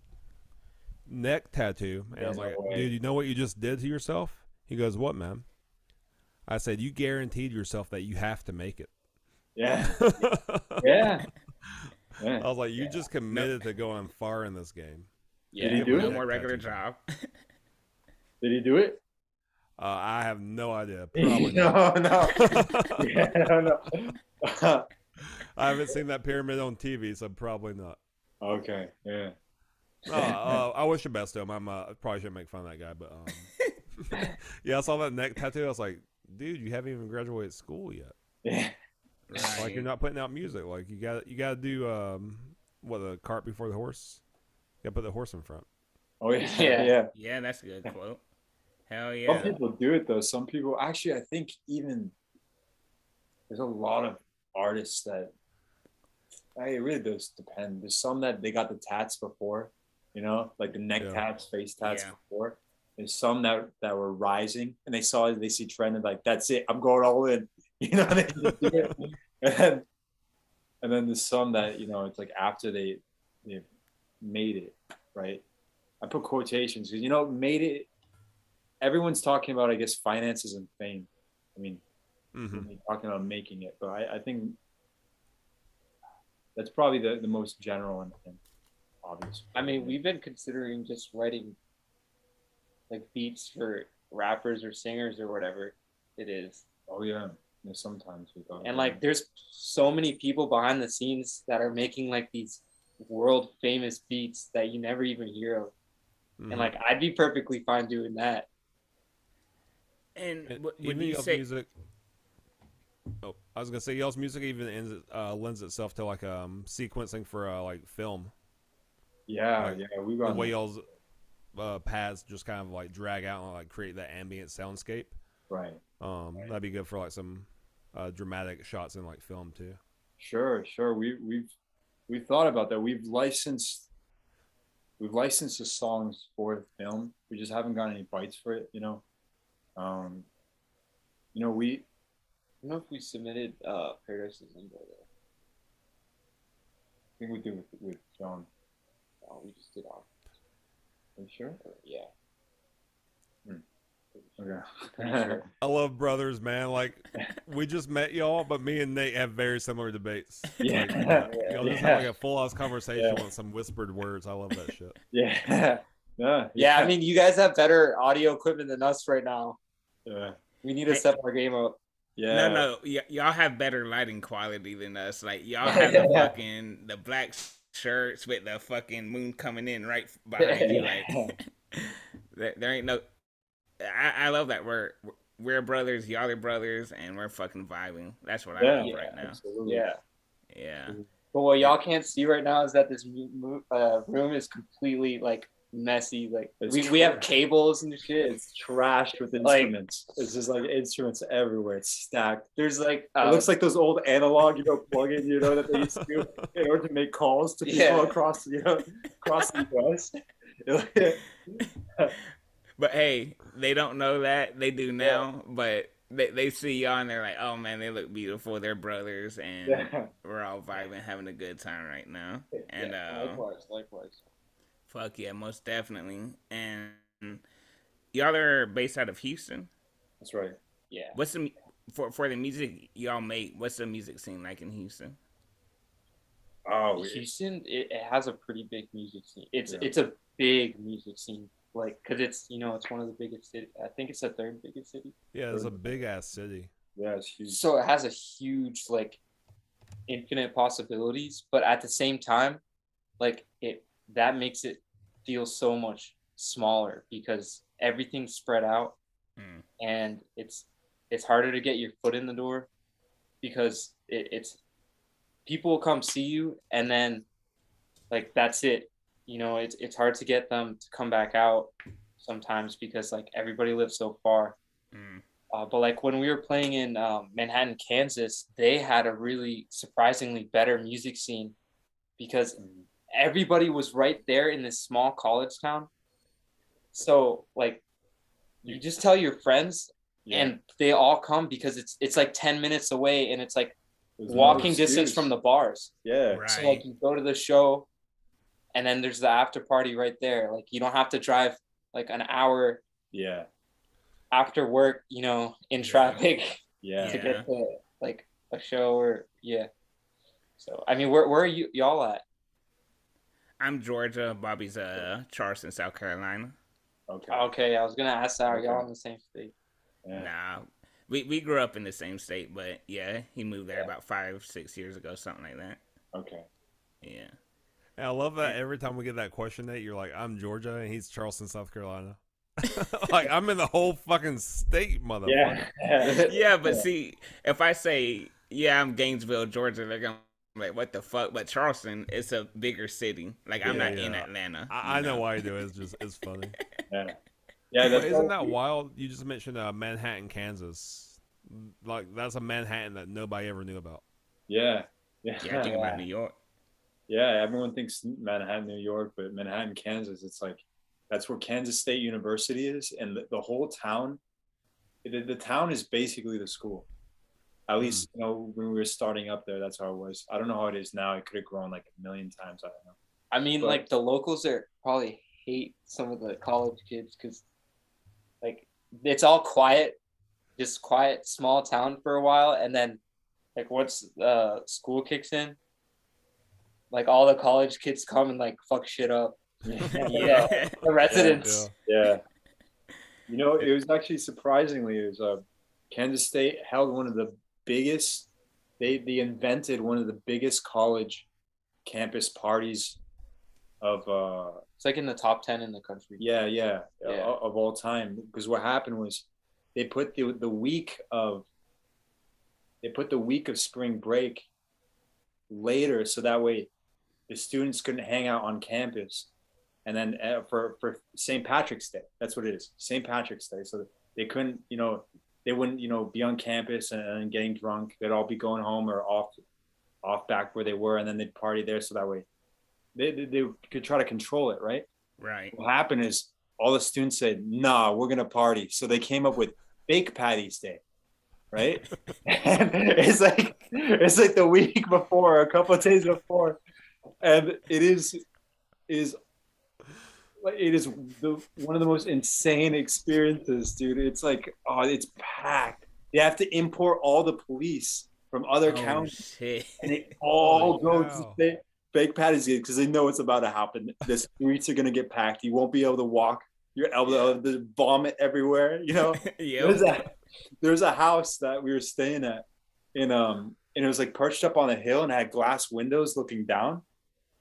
neck tattoo, and I was like, "Dude, you know what you just did to yourself?" He goes, "What, man?" I said, "You guaranteed yourself that you have to make it." Yeah. Yeah. I was like, "You just committed to going far in this game." Did he do No it? more regular job. Did he do it? I have no idea. Probably not. No. Yeah, no. I haven't seen that pyramid on TV, so probably not. Okay. Yeah. I wish the best to him. I probably shouldn't make fun of that guy, but yeah, I saw that neck tattoo. I was like, dude, you haven't even graduated school yet. Yeah. Right. Like, you're not putting out music. Like, you got to do the cart before the horse. You got to put the horse in front. Oh yeah. Yeah. Yeah. Yeah, that's a good quote. Hell Some yeah. people do it though. Some people, actually, I think even there's a lot of artists that, it really does depend. There's some that they got the tats before, like the neck tats, face tats before. There's some that were rising, and they see trend, and like, that's it, I'm going all in. They just do it. And then there's some that, it's like after they made it, right? I put quotations because, made it. Everyone's talking about, I guess, finances and fame. I mean, when they're talking about making it, but I think that's probably the most general and obvious. I mean, we've been considering just writing like beats for rappers or singers or whatever, It is. Oh yeah. Sometimes we thought. And like, there's so many people behind the scenes that are making like these world famous beats that you never even hear of. Mhm. And like, I'd be perfectly fine doing that. And And would even you y'all's say? music. Oh, I was gonna say y'all's music even lends itself to like sequencing for like film. Yeah, Like, we The run way y'all's paths just kind of like drag out and like create that ambient soundscape. right. That'd be good for like some dramatic shots in like film too. Sure. We've thought about that. We've licensed the songs for film. We just haven't gotten any bites for it. We I don't know if we submitted Paradise is Limbo though. I think we do with John. No, we just did on. Are you sure? Yeah. Okay. I love brothers, man. Like we just met y'all, but me and Nate have very similar debates. Yeah. Like, y'all just have like a full ass conversation Yeah. with some whispered words. I love that shit. Yeah. Yeah, I mean, you guys have better audio equipment than us right now. Yeah. We need to step our game up. Yeah. No, y'all have better lighting quality than us. Like y'all have the black shirts with the fucking moon coming in right behind you. Like there ain't no. I love that we're brothers, y'all are brothers, and we're fucking vibing. That's what I love right now. Absolutely. Yeah. But what y'all can't see right now is that this room is completely like messy. Like we have cables and shit. It's trashed with instruments. It's just like instruments everywhere. It's stacked. There's like it looks like those old analog, plug-in, that they used to do in order to make calls to people across the US. But hey, they don't know that. They do now, but they see y'all and they're like, oh man, they look beautiful. They're brothers, and we're all vibing, having a good time right now. And likewise. Fuck yeah, most definitely. And y'all are based out of Houston. That's right. Yeah. What's the for the music y'all make? What's the music scene like in Houston? Oh, Houston, it has a pretty big music scene. It's a big music scene. Like, cause it's it's one of the biggest cities. I think it's the third biggest city. Yeah, it's a big ass city. Yeah, it's huge. So it has a huge like infinite possibilities, but at the same time, like that makes it feel so much smaller because everything's spread out, and it's harder to get your foot in the door because it's people will come see you and then like that's it. It's hard to get them to come back out sometimes because like everybody lives so far. But like when we were playing in Manhattan, Kansas, they had a really surprisingly better music scene because everybody was right there in this small college town. So like you just tell your friends and they all come because it's like 10 minutes away and it's like walking distance from the bars. Yeah. Right. So like you go to the show and then there's the after party right there. Like you don't have to drive like an hour after work, in traffic to get to like a show or So I mean, where are y'all at? I'm Georgia. Bobby's Charleston, South Carolina. Okay, I was gonna ask that. Are y'all in the same state? Yeah. Nah, we grew up in the same state, but yeah, he moved there about 5-6 years ago, something like that. Okay. Yeah. And I love that every time we get that question, Nate, you're like, I'm Georgia, and he's Charleston, South Carolina. Like, I'm in the whole fucking state, motherfucker. Yeah, but see, if I say, I'm Gainesville, Georgia, they're going to be like, what the fuck? But Charleston, it's a bigger city. Like, I'm not in Atlanta. I know why you do it. It's funny. Yeah, Isn't that wild? You just mentioned Manhattan, Kansas. Like, that's a Manhattan that nobody ever knew about. Yeah, I think about New York. Yeah, everyone thinks Manhattan, New York, but Manhattan, Kansas, it's like, that's where Kansas State University is. And the whole town, the town is basically the school. At least, when we were starting up there, that's how it was. I don't know how it is now. It could have grown like a million times. I don't know. I mean, like the locals there probably hate some of the college kids because like it's all quiet, just quiet, small town for a while. And then like once school kicks in, like all the college kids come and like fuck shit up. The residents. Yeah. It was actually surprisingly, Kansas State held one of the biggest. They invented one of the biggest college campus parties of It's like in the top 10 in the country. yeah of all time. Because what happened was they put the week of spring break later, so that way the students couldn't hang out on campus. And then for St. Patrick's Day, that's what it is, St. Patrick's Day. So they couldn't, they wouldn't, be on campus and getting drunk. They'd all be going home or off back where they were, and then they'd party there. So that way they could try to control it, right? Right. What happened is all the students said, "Nah, we're gonna party." So they came up with Fake Patty's Day, right? And it's like the week before, a couple of days before, and it is one of the most insane experiences, dude. It's like, oh, it's packed. They have to import all the police from other counties, shit. and they all go to Fake Patty's Day because they know it's about to happen. The streets are gonna get packed. You won't be able to walk. Your elbow, there's vomit everywhere. There's a house that we were staying at, and it was like perched up on a hill and had glass windows looking down,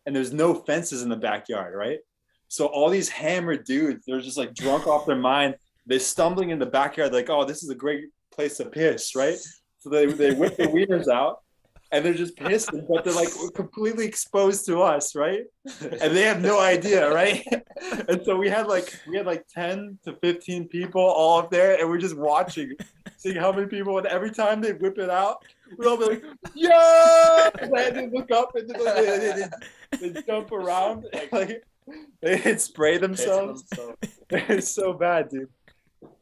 and there's no fences in the backyard, right? So all these hammered dudes, they're just like drunk off their mind. They're stumbling in the backyard like, oh, this is a great place to piss, right? So they whip the wieners out, and they're just pissing, but they're like completely exposed to us, right? And they have no idea, right? And so we had like 10 to 15 people all up there, and we're just watching, seeing how many people. And every time they whip it out, we'd all be like, "Yeah!" And they look up and they jump around, like they spray themselves. It's so bad, dude.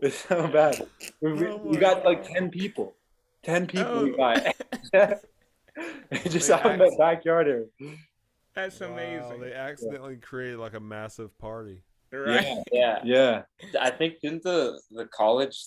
It's so bad. We got like 10 people. 10 people we got. Just out in the backyard area. That's amazing. They accidentally created like a massive party. Right. Yeah. I think didn't the college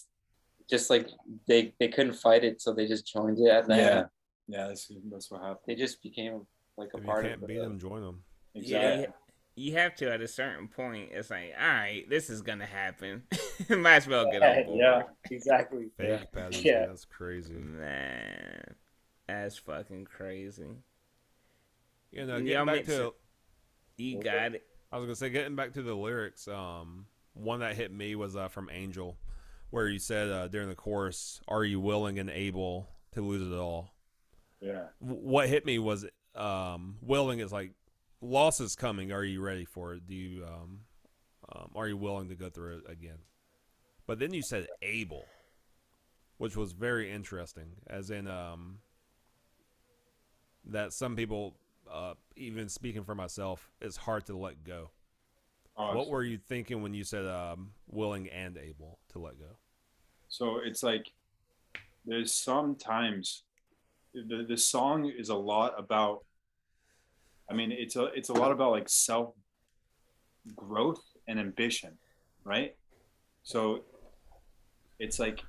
just like they couldn't fight it, so they just joined it at the end. Yeah, that's what happened. They just became like a If part you of can't beat them, join them. Exactly. Yeah, you have to at a certain point. It's like, all right, this is gonna happen. Might as well get on board. Yeah, exactly. Fake Patty's Yeah. Day, that's crazy. Man, that's fucking crazy. Getting back to, You got it. I was gonna say, getting back to the lyrics. One that hit me was from Angel, where you said during the chorus, "Are you willing and able to lose it all?" Yeah. What hit me was willing is like, loss is coming. Are you ready for it? Do you are you willing to go through it again? But then you said able, which was very interesting, as in that some people, even speaking for myself, it's hard to let go. What were you thinking when you said willing and able to let go? So it's like there's sometimes the song is a lot about, I mean, it's a lot about like self growth and ambition, right? So it's like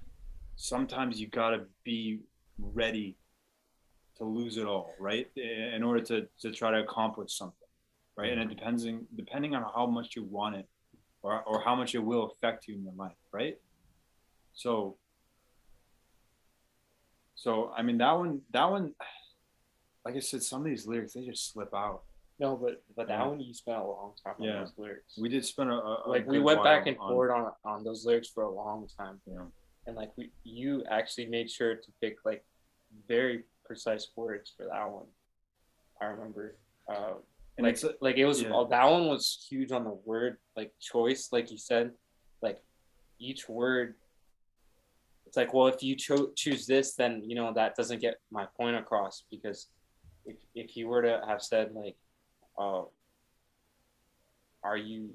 sometimes you gotta be ready to lose it all, right? In order to try to accomplish something, right? And it depending on how much you want it, or how much it will affect you in your life, right? So I mean that one, like I said, some of these lyrics, they just slip out. No, but that one you spent a long time on those lyrics. We did spend we went back and forth on those lyrics for a long time. Yeah. And like you actually made sure to pick like very precise words for that one. I remember. And it was that one was huge on the word like choice, like you said, like each word. It's like, well, if you choose this, then that doesn't get my point across, because if you were to have said like, are you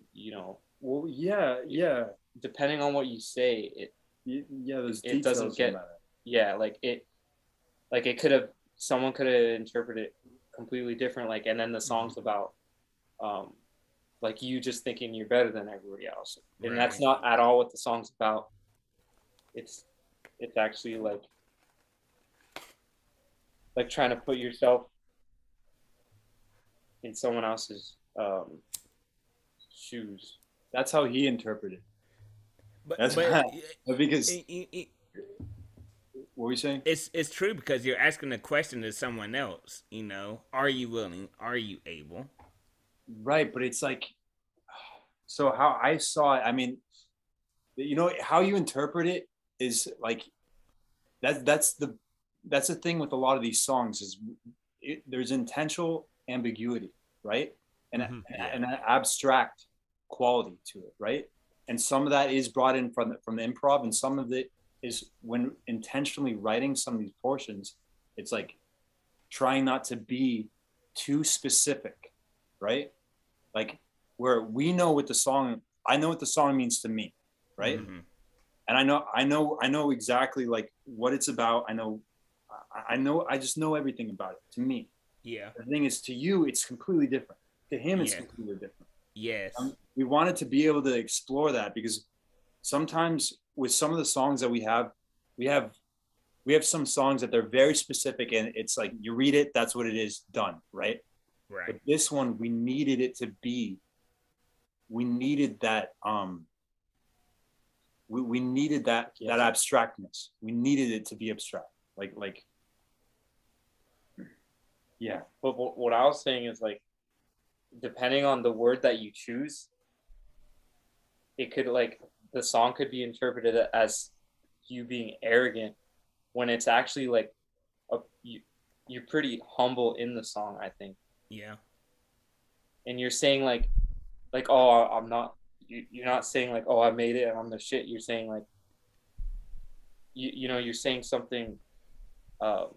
well, yeah, depending on what you say, it doesn't get it could have, someone could have interpreted it completely different, like, and then the song's about like you just thinking you're better than everybody else, and that's not at all what the song's about. It's actually like trying to put yourself in someone else's shoes. That's how he interpreted. But because What were you saying? It's true because you're asking a question to someone else. You know, are you willing? Are you able? Right, but it's like, so how I saw it. I mean, how you interpret it is like that's the thing with a lot of these songs is there's intentional ambiguity, right? And an abstract quality to it, right? And some of that is brought in from the improv, and some of it is when intentionally writing some of these portions, it's like trying not to be too specific, right? Like where we know what the song, I know what the song means to me, right? Mm-hmm. And I know exactly like what it's about. I just know everything about it to me. Yeah. The thing is, to you, it's completely different. To him, it's Yeah. completely different. Yes. We wanted to be able to explore that because sometimes with some of the songs that we have some songs that they're very specific and it's like you read it, that's what it is, done, right? Right. But this one, we needed it to be. We needed that. We needed that abstractness. We needed it to be abstract. Like. Yeah. But what I was saying is like, depending on the word that you choose, it could like the song could be interpreted as you being arrogant when it's actually like you're pretty humble in the song, I think. Yeah. And you're saying like oh, I'm not. You're not saying like, oh, I made it and I'm the shit. You're saying like, you're saying something. Are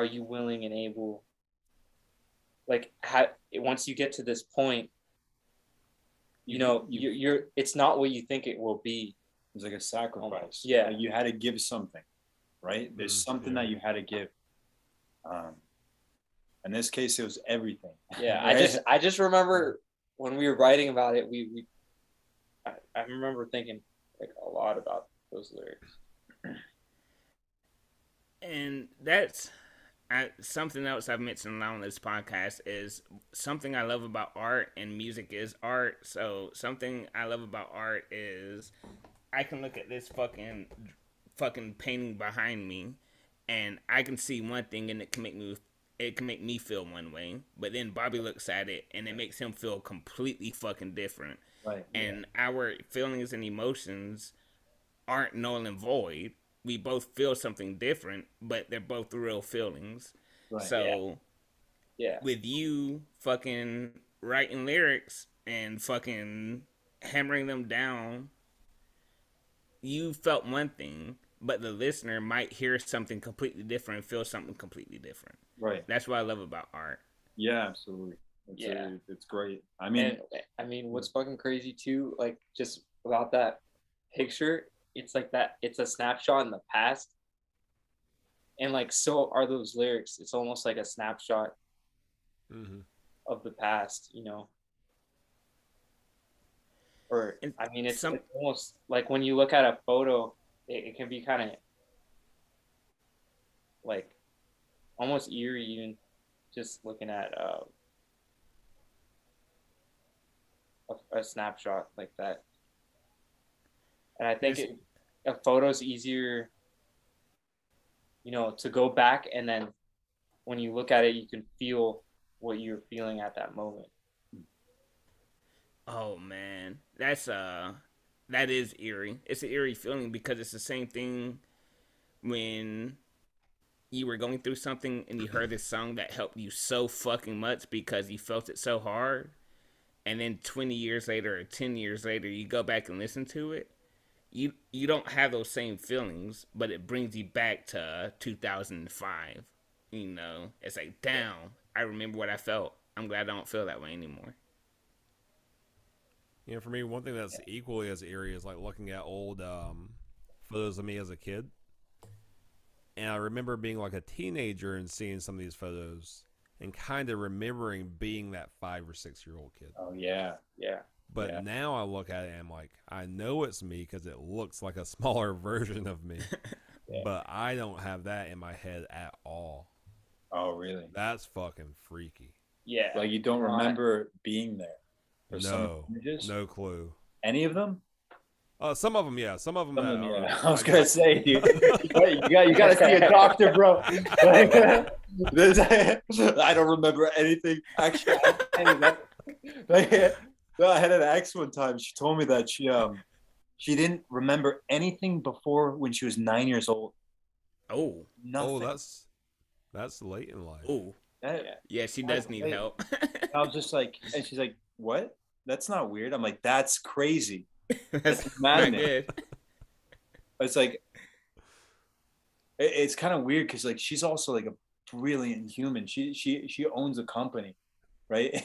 you willing and able? Like, once you get to this point, you're. It's not what you think it will be. It's like a sacrifice. Almost. Yeah, like you had to give something, right? There's something that you had to give. In this case, it was everything. Yeah, right? I just remember when we were writing about it, I remember thinking like a lot about those lyrics. And that's something else I've mentioned on this podcast is something I love about art, and music is art. So something I love about art is I can look at this fucking painting behind me, and I can see one thing, and it can make me feel one way, but then Bobby looks at it and it makes him feel completely fucking different. Right. And our feelings and emotions aren't null and void. We both feel something different, but they're both real feelings. Right. So, yeah. With you fucking writing lyrics and fucking hammering them down, you felt one thing, but the listener might hear something completely different and feel something completely different. Right. That's what I love about art. Yeah, absolutely. It's great. I mean, what's fucking crazy too, like just about that picture, it's like that. It's a snapshot in the past, and like so are those lyrics. It's almost like a snapshot of the past, Or it's almost like when you look at a photo, it can be kind of like almost eerie, even just looking at a snapshot like that. And I think a photo's easier, to go back, and then when you look at it, you can feel what you're feeling at that moment. Oh man, that is eerie. It's an eerie feeling because it's the same thing when you were going through something and you heard this song that helped you so fucking much because you felt it so hard, and then 20 years later or 10 years later you go back and listen to it, you don't have those same feelings, but it brings you back to 2005. It's like, damn, I remember what I felt. I'm glad I don't feel that way anymore. For me, one thing that's equally as eerie is like looking at old photos of me as a kid. And I remember being like a teenager and seeing some of these photos and kind of remembering being that 5 or 6 year old kid. Oh, yeah. Yeah. But now I look at it and I'm like, I know it's me because it looks like a smaller version of me. But I don't have that in my head at all. Oh, really? That's fucking freaky. Yeah. Like you don't remember being there. No clue. Any of them? Some of them, yeah. Some of them. Yeah. I was gonna say, dude, you gotta see a doctor, bro. I don't remember anything. Actually, I had an ex one time. She told me that she didn't remember anything before when she was 9 years old. Oh, Nothing. Oh, that's late in life. oh, yeah. She does need help. I was just like, and she's like, "What? That's not weird." I'm like, "That's crazy." That's madness. good. It's like, it's kind of weird because like she's also like a brilliant human. She owns a company, right?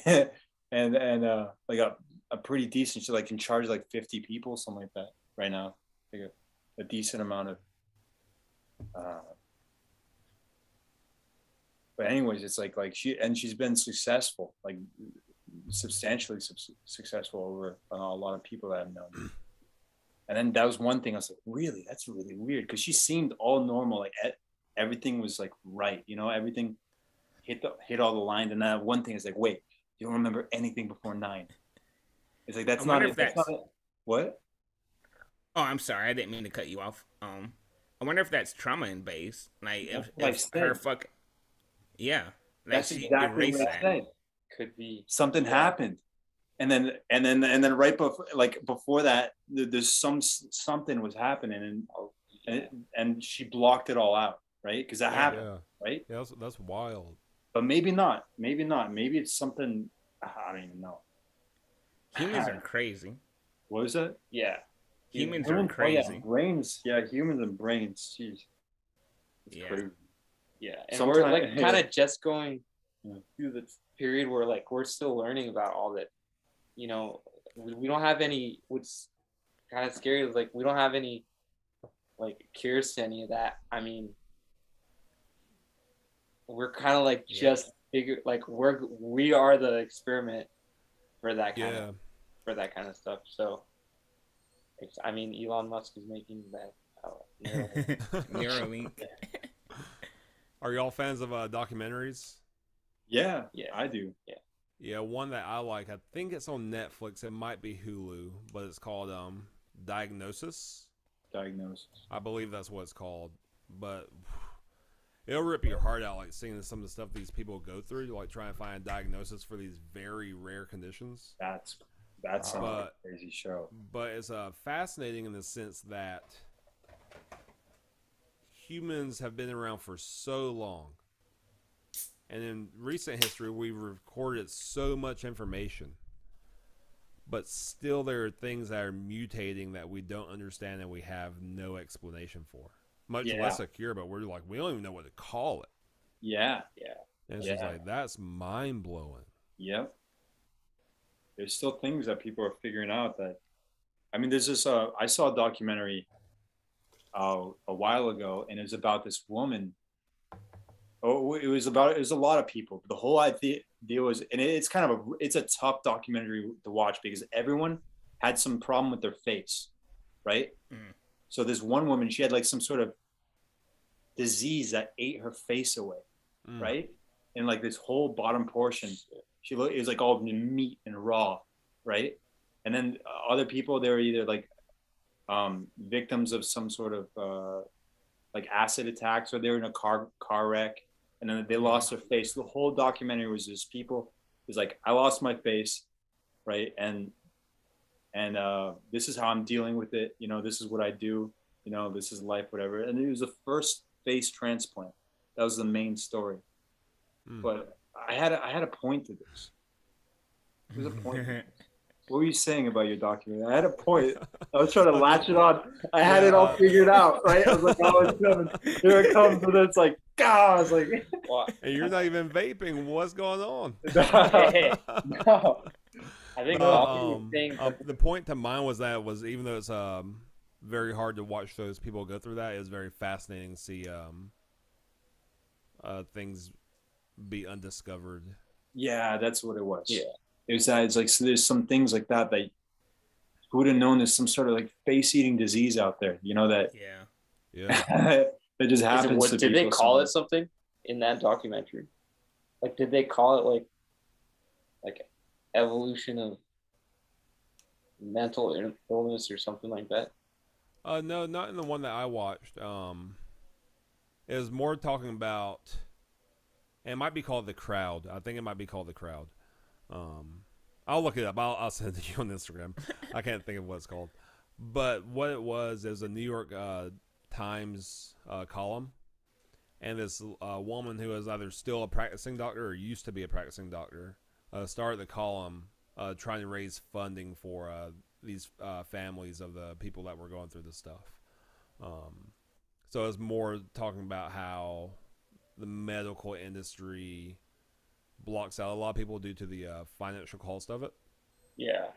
and like a pretty decent. She like can charge like 50 people, something like that right now. Like a decent amount of. But anyways, it's like she's been successful, like substantially successful over a lot of people that I've known. And then that was one thing I was like, really, that's really weird, because she seemed all normal, like everything was like right, everything hit all the lines. And then one thing is like, wait, you don't remember anything before 9? It's like that's not what? Oh, I'm sorry, I didn't mean to cut you off. I wonder if that's trauma in base, like if her fuck, yeah, like that's she exactly erased what I that. said. Could be Something happened, and then right before that, there's something was happening, and she blocked it all out, right? Because that happened, right? Yeah, that's wild. But maybe not. Maybe it's something. I don't even know. Humans are crazy. What is that? Yeah. Humans are crazy. Oh, yeah, brains. Yeah, humans and brains. Jeez. It's crazy. Yeah, and we're like kind of just going through the period where like we're still learning about all that. We don't have any. What's kind of scary is like we don't have any like cures to any of that. I mean, we're kind of like just figure like we are the experiment for that kind of stuff. So, I mean, Elon Musk is making that Neuralink. Are y'all fans of documentaries? Yeah, I do. Yeah, one that I like. I think it's on Netflix. It might be Hulu, but it's called Diagnosis. I believe that's what it's called. But it'll rip your heart out, like seeing some of the stuff these people go through, like trying to find a diagnosis for these very rare conditions. That's a crazy show. But it's fascinating in the sense that humans have been around for so long. And in recent history, we've recorded so much information. But still there are things that are mutating that we don't understand and we have no explanation for. Much less a cure, but we're like, we don't even know what to call it. Yeah. And it's just like, that's mind-blowing. Yep. There's still things that people are figuring out that, I mean, there's this, I saw a documentary a while ago, and it was about this woman. Oh, it was a lot of people. The whole idea was, and it's it's a tough documentary to watch because everyone had some problem with their face, right? Mm. So this one woman, she had like some sort of disease that ate her face away, right? And like this whole bottom portion, it was like all meat and raw, right? And then other people, they were either like victims of some sort of like acid attacks, or they were in a car wreck, and then they lost their face. The whole documentary was just people. It's like, I lost my face, right? And this is how I'm dealing with it. This is what I do. This is life, whatever. And it was the first face transplant. That was the main story. But I had a point to this. There's a point. What were you saying about your documentary? I had a point. I was trying to latch it on. I had it all figured out, right? I was like, oh, it's coming. Here it comes. And then it's like, God, I was like, what? And you're not even vaping. What's going on? No. I think the point to mine was that even though it's very hard to watch those people go through that, it was very fascinating to see things be undiscovered. Yeah, that's what it was. Yeah. It's like, so there's some things like that who would have known there's some sort of like face-eating disease out there, that that just happens. Did they call it something in that documentary? Like, did they call it like evolution of mental illness or something like that? No, not in the one that I watched. It was more talking about. And it might be called The Crowd. I think it might be called The Crowd. I'll look it up. I'll send it to you on Instagram. I can't think of what it's called. But what it was a New York Times column. And this woman who is either still a practicing doctor or used to be a practicing doctor started the column trying to raise funding for these families of the people that were going through this stuff. So it's more talking about how the medical industry blocks out a lot of people due to the financial cost of it. Yeah.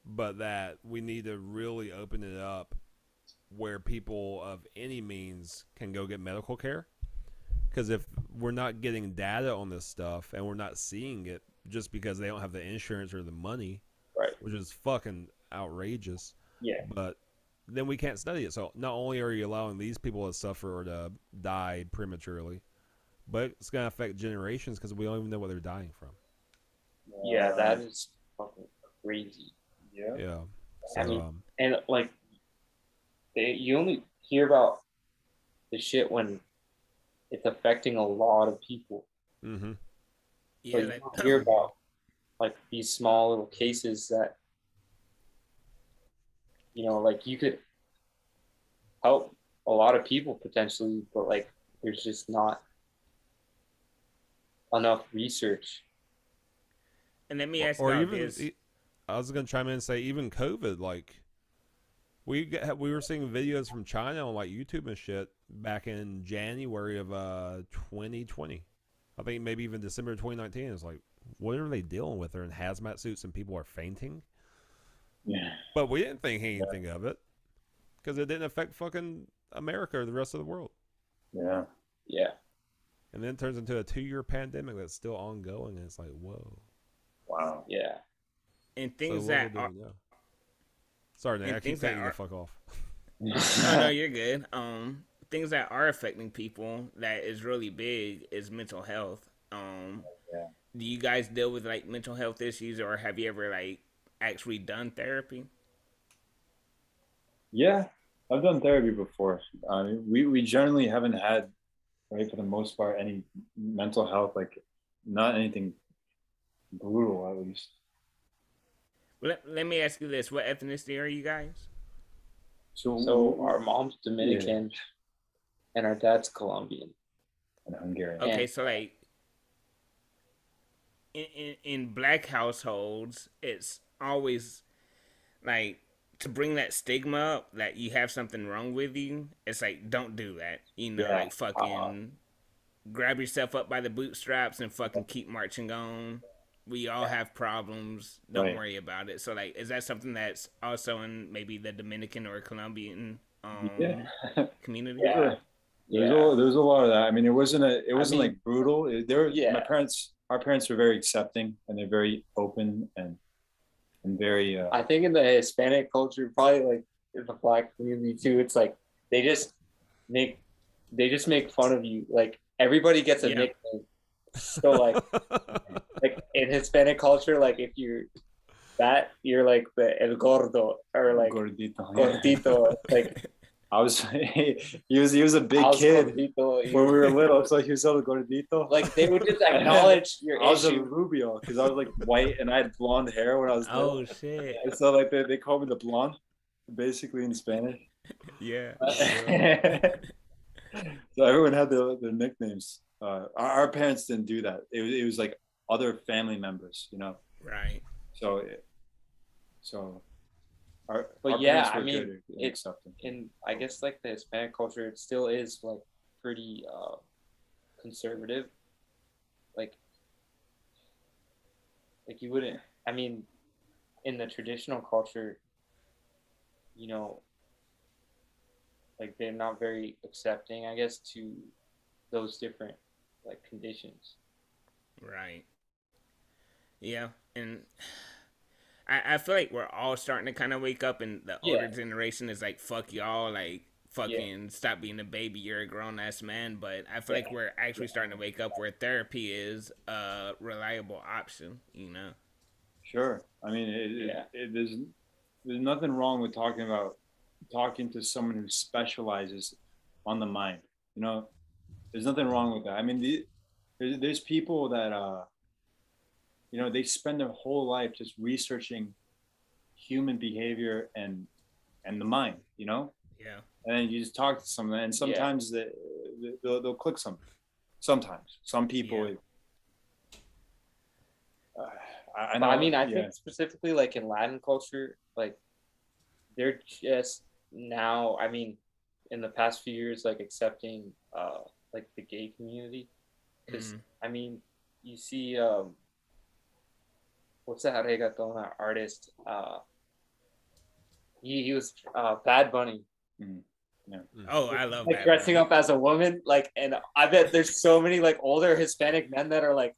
But that we need to really open it up where people of any means can go get medical care. Because if we're not getting data on this stuff and we're not seeing it just because they don't have the insurance or the money, right, which is fucking outrageous. Yeah. But then we can't study it. So not only are you allowing these people to suffer or to die prematurely, but it's going to affect generations because we don't even know what they're dying from. Yeah, that is fucking crazy. Yeah. Yeah. So, I mean, and like, you only hear about the shit when it's affecting a lot of people. mm-hmm. Yeah, you don't hear about like these small little cases that, you know, like you could help a lot of people potentially, but like there's just not enough research. And let me ask or you even this. I was gonna chime in and say even COVID, like we were seeing videos from China on like YouTube and shit back in January of 2020. I think maybe even December 2019. It's like, what are they dealing with? They're in hazmat suits and people are fainting. Yeah. But we didn't think anything of it because it didn't affect fucking America or the rest of the world. Yeah. Yeah. And then it turns into a 2-year pandemic that's still ongoing, and it's like, whoa. Wow. Yeah. And things So that what are, do we know? Sorry, Nick, I keep telling you to fuck off. no, you're good. Things that are affecting people that is really big is mental health. Yeah. Do you guys deal with like mental health issues, or have you ever like actually done therapy? Yeah, I've done therapy before. We generally haven't had, right, for the most part, any mental health, like not anything brutal, at least. Let me ask you this: what ethnicity are you guys? So our mom's Dominican, and our dad's Colombian and Hungarian. Okay, so like in black households, it's always like to bring that stigma up that you have something wrong with you. It's like, don't do that. You know, like fucking grab yourself up by the bootstraps and fucking keep marching on. We all have problems. Don't worry about it. So, like, is that something that's also in maybe the Dominican or Colombian community? Yeah. There's a lot of that. I mean, it wasn't like brutal. Our parents were very accepting, and they're very open and very. I think in the Hispanic culture, probably like in the Black community too, it's like they just make fun of you. Like everybody gets a nickname. So like in Hispanic culture, like if you're fat, you're like the el gordo or like gordito. Like I was, he was a big kid when we were little, so he was el gordito. Like they would just acknowledge your I was a Rubio because I was like white and I had blonde hair when I was little. Oh shit! And so like they called me the blonde, basically in Spanish. Yeah. So everyone had their nicknames. Our parents didn't do that. It was like other family members, you know. Right. So our yeah, I mean, it's in I guess like the Hispanic culture, it still is like pretty conservative. Like you wouldn't. I mean, in the traditional culture, you know, like they're not very accepting, I guess, to those different like conditions. Right. Yeah, and I feel like we're all starting to kind of wake up, and the older generation is like, fuck y'all, like fucking stop being a baby, you're a grown ass man. But I feel like we're actually starting to wake up where therapy is a reliable option, you know. Sure. I mean, there's nothing wrong with talking to someone who specializes on the mind. You know, there's nothing wrong with that. I mean, there's people that you know, they spend their whole life just researching human behavior and the mind. You know. Yeah. And then you just talk to someone, and sometimes they'll click something. Sometimes some people. I know. I mean, I think specifically like in Latin culture, like they're just now. I mean, in the past few years, like accepting like the gay community, because I mean, you see what's that reggaeton artist? He was Bad Bunny. Yeah. Oh, I love like that. dressing up as a woman, like, and I bet there's so many like older Hispanic men that are like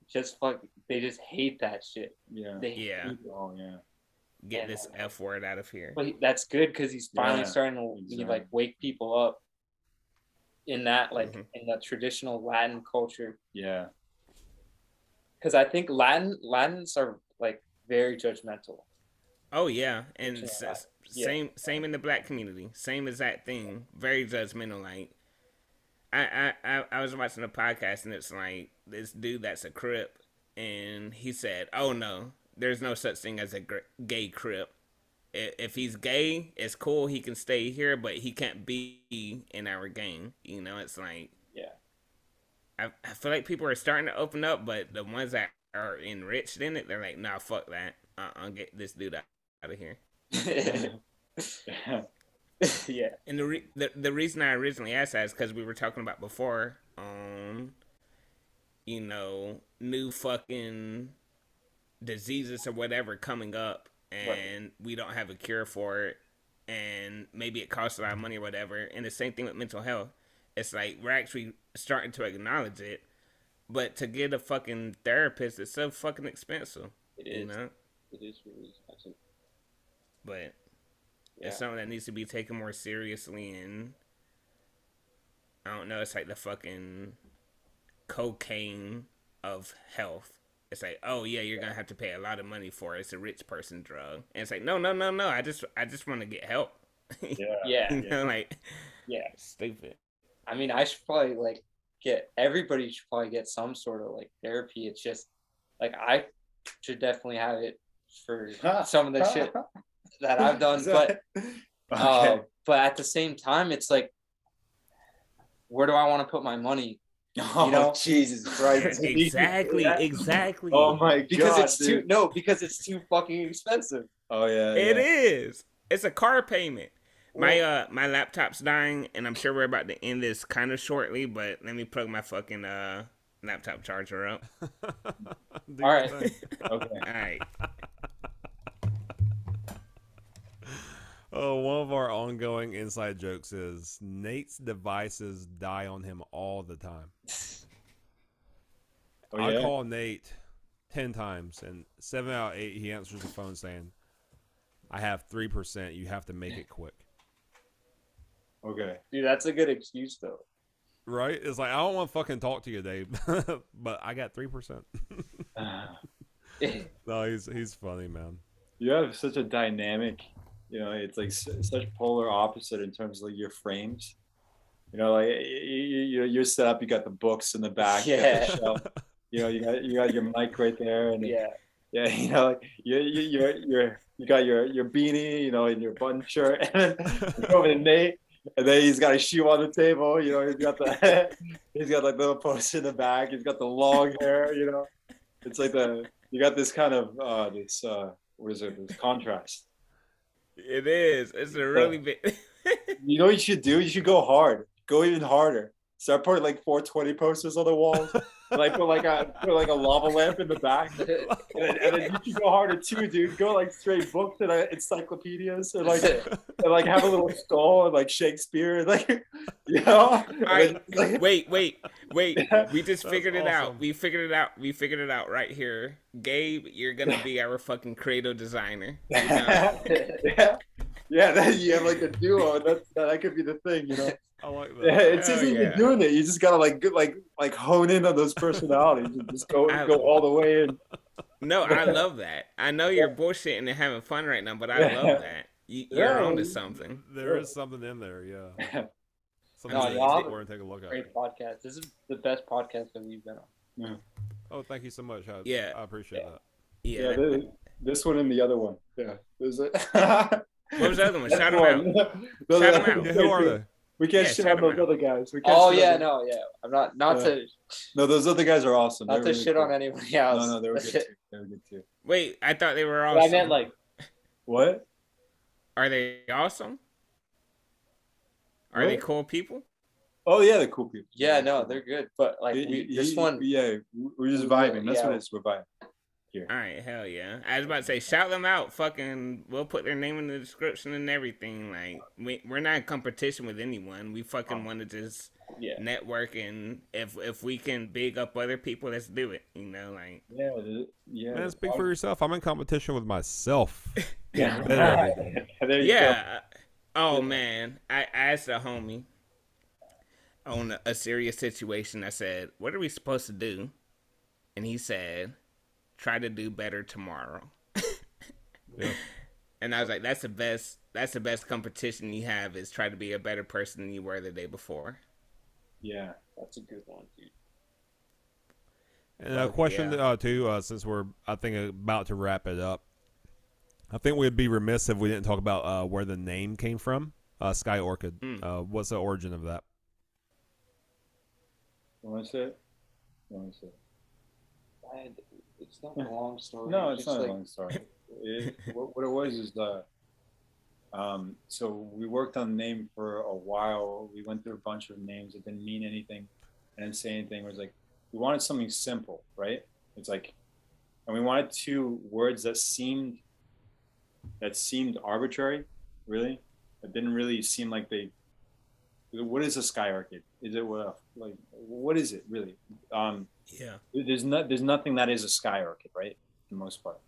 just fuck. They just hate that shit. Yeah. Oh yeah. Get this F word out of here. But that's good because he's finally starting to like wake people up in that like in the traditional Latin culture. Yeah. Because I think Latins are like very judgmental. Oh yeah, and same in the black community. Same exact thing. Very judgmental. Like I was watching a podcast and it's like this dude that's a Crip, and he said, "Oh no, there's no such thing as a gay Crip. If he's gay, it's cool. He can stay here, but he can't be in our gang." You know, it's like I feel like people are starting to open up, but the ones that are enriched in it, they're like, "Nah, fuck that. I'll get this dude out of here." Yeah. And the reason I originally asked that is because we were talking about before, you know, new fucking diseases or whatever coming up, and we don't have a cure for it, and maybe it costs a lot of money or whatever. And the same thing with mental health. It's like we're actually starting to acknowledge it, but to get a fucking therapist is so fucking expensive. It is. You know? It is really expensive. But it's something that needs to be taken more seriously, and I don't know, it's like the fucking cocaine of health. It's like, oh yeah, you're gonna have to pay a lot of money for it. It's a rich person drug. And it's like, no. I just want to get help. You know, like stupid. I mean, I should probably like everybody should probably get some sort of like therapy. It's just like I should definitely have it for some of the shit that I've done, but at the same time, it's like, where do I want to put my money? You know, Jesus Christ! Exactly. Oh my god! Because it's too fucking expensive. Oh yeah, it is. It's a car payment. My laptop's dying, and I'm sure we're about to end this kind of shortly. But let me plug my fucking laptop charger up. All right. Okay. All right. Oh, one of our ongoing inside jokes is Nate's devices die on him all the time. I call Nate 10 times, and 7 out of 8 he answers the phone saying, "I have 3%. You have to make it quick." Okay. Dude, that's a good excuse though. Right? It's like, I don't want to fucking talk to you, Dave, but I got 3%. No, he's funny, man. You have such a dynamic, you know, it's like such polar opposite in terms of like your frames. You know, like you're set up. You got the books in the back. Yeah. You know, you got your mic right there, and yeah. You know, like you got your beanie, you know, and your button shirt, and then you go over to Nate, and then he's got a shoe on the table. You know, he's got like little poster in the back. He's got the long hair. You know, it's like you got this kind of what is it? This contrast. It is. It's a really big. You know what you should do? You should go hard. Go even harder. Start putting like 420 posters on the walls. Like put like a lava lamp in the back. And then you should go harder too, dude. Go like straight books and encyclopedias and like have a little skull and like Shakespeare and like, you know. Wait. We just figured it out. We figured it out right here. Gabe, you're gonna be our fucking Credo designer. You know? Yeah. Then you have like a duo, and that could be the thing, you know. I like that. Yeah, it's just even doing it. You just gotta like hone in on those personalities and just go all the way in. No, I love that. I know you're bullshitting and having fun right now, but I love that. You're onto something. There is something in there, yeah. Something No, to y'all explore and take a look at. Great podcast. This is the best podcast that we've been on. Yeah. Oh, thank you so much. Yeah. I appreciate that. Yeah. This one and the other one. Yeah. There's it. What was the other one? Shout them out. Shout them out. Yeah, who are they? We can't Yeah, shit shout on those 'em out. other guys. We can't Oh shit yeah, on them. no, yeah. I'm not Yeah. to No, those other guys are awesome. not They're to really shit cool. on anybody else. No, they were good too. They were good too. Wait, I thought they were But awesome. I meant like What? Are they awesome? Are they What? cool people? Oh yeah, they're cool people. yeah, no, they're good. But like this one, Yeah, we're just we vibing. will- That's yeah. what it is. We're vibing. All right, hell yeah. I was about to say, shout them out. Fucking, we'll put their name in the description and everything. Like, we're not in competition with anyone. We fucking want to just yeah. network, and if we can big up other people, let's do it. You know, like, Yeah. Man, speak for yourself. I'm in competition with myself. Yeah. Better every day. There you go. yeah. Oh man, I asked a homie on a serious situation. I said, "What are we supposed to do?" And he said, "Try to do better tomorrow." Yeah. And I was like, "That's the best. That's the best competition you have is try to be a better person than you were the day before." Yeah. That's a good one, dude. And a question too, since we're I think about to wrap it up. I think we'd be remiss if we didn't talk about where the name came from. Sky Orchid. What's the origin of that? You want to say it? You want to say it? It's not a long story. No, it's just not like, a long story. What it was is so we worked on the name for a while. We went through a bunch of names that didn't mean anything and didn't say anything. It was like we wanted something simple, right? It's like, and we wanted two words that seemed arbitrary, really. It didn't really seem like they. What is a Sky Orchid? Is it what is it really? Yeah. There's nothing that is a Sky Orchid, right? For the most part.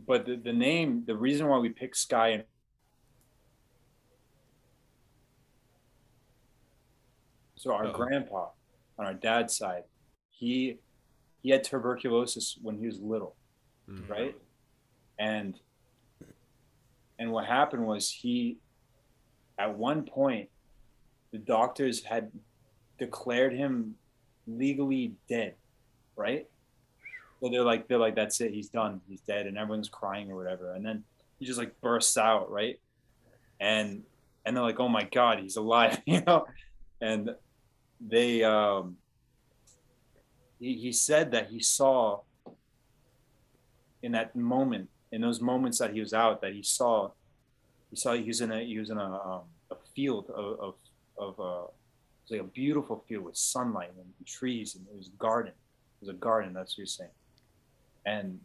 But the name, the reason why we picked Sky and so our grandpa on our dad's side, he had tuberculosis when he was little, right? And what happened was he, at one point, the doctors had declared him legally dead, right? So they're like, that's it, he's done, he's dead, and everyone's crying or whatever. And then he just like bursts out, right? And they're like, oh my God, he's alive, you know? And they, he said that he saw in that moment, in those moments that he was out, that he was in a field of it was like a beautiful field with sunlight and trees, and it was a garden. It was a garden, that's what you're saying. And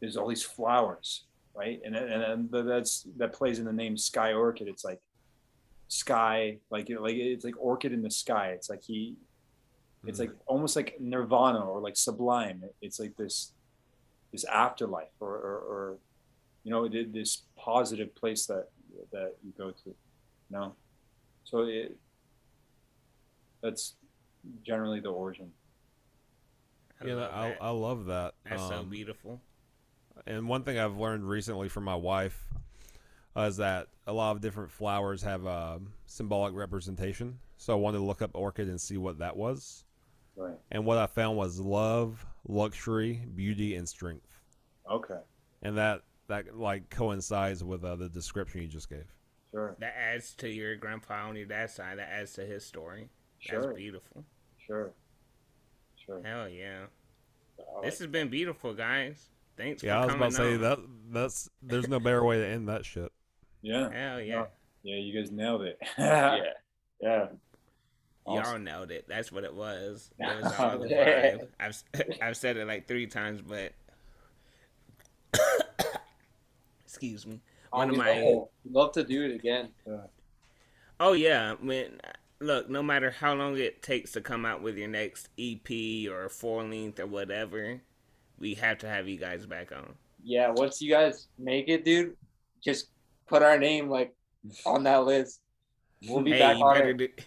there's all these flowers, right? And that plays in the name Sky Orchid. It's like sky, like it's like orchid in the sky. It's like it's like almost like nirvana or like sublime. It's like this afterlife or you know, this positive place that you go to, you know. So that's generally the origin. I love that. That's so beautiful. And one thing I've learned recently from my wife is that a lot of different flowers have symbolic representation. So I wanted to look up orchid and see what that was. Right. And what I found was love, luxury, beauty, and strength. Okay. And that like coincides with the description you just gave. Sure. That adds to your grandpa on your dad's side. That adds to his story. Sure. That's beautiful. Sure. Hell yeah. This has been beautiful, guys. Thanks for I was coming about to say on. that's there's no better way to end that shit. Yeah. Hell yeah. Yeah, you guys nailed it. yeah. Yeah. Y'all nailed it. That's what it was. It was all the vibe. I've said it like 3 times, but excuse me. One of my love to do it again. Oh yeah, look, no matter how long it takes to come out with your next EP or full length or whatever, we have to have you guys back on. Yeah, once you guys make it, dude, just put our name like on that list. We'll be back on it.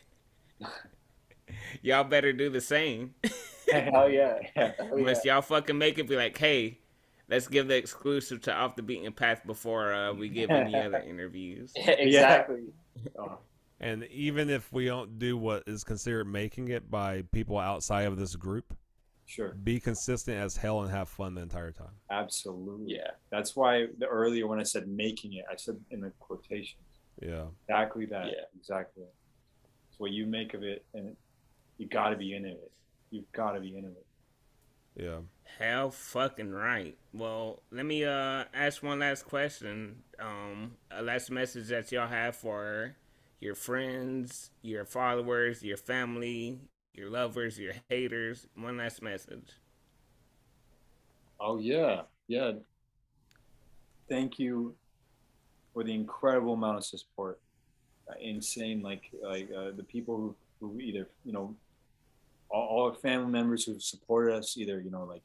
Y'all better do the same. Hell yeah. Yeah. Hell yeah. Once y'all fucking make it, be like, hey, let's give the exclusive to Off the Beaten Path before we give any other interviews. Exactly. Oh, And even if we don't do what is considered making it by people outside of this group, sure. be consistent as hell and have fun the entire time. Absolutely. Yeah. That's why earlier when I said making it, I said in the quotations. Yeah. Exactly that. Yeah. Exactly. It's what you make of it, and you got to be into it. You've got to be into it. Yeah. Hell fucking right. Well, let me ask one last question. A last message that y'all have for your friends, your followers, your family, your lovers, your haters. One last message. Oh yeah, yeah. Thank you for the incredible amount of support. Insane, like the people who either all our family members who've supported us, either like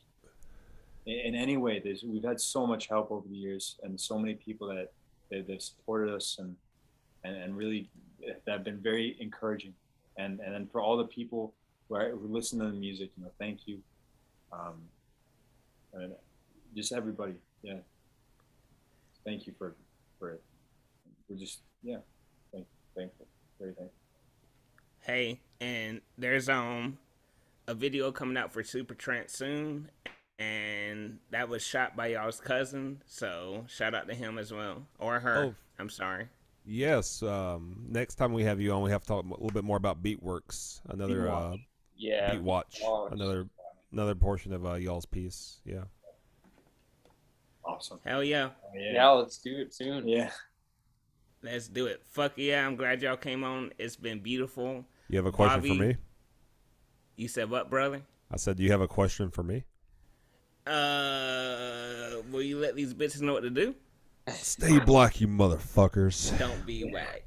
in any way. We've had so much help over the years, and so many people that they've supported us and really that have been very encouraging. And then for all the people who listen to the music, thank you. And just everybody, yeah. Thank you for it. We're just thankful, very thankful. Hey, and there's a video coming out for Supertrance soon, and that was shot by y'all's cousin. So shout out to him as well, or her. Oh. I'm sorry. Yes. Next time we have you on, we have to talk a little bit more about Beatworks. Another Yeah. Beat Watch. Another portion of y'all's piece. Yeah. Awesome. Hell yeah. Oh, yeah. Yeah, let's do it soon. Yeah. Let's do it. Fuck yeah. I'm glad y'all came on. It's been beautiful. You have a question Bobby, for me? You said what, brother? I said, do you have a question for me? Will you let these bitches know what to do? Stay black, you motherfuckers. Don't be whack.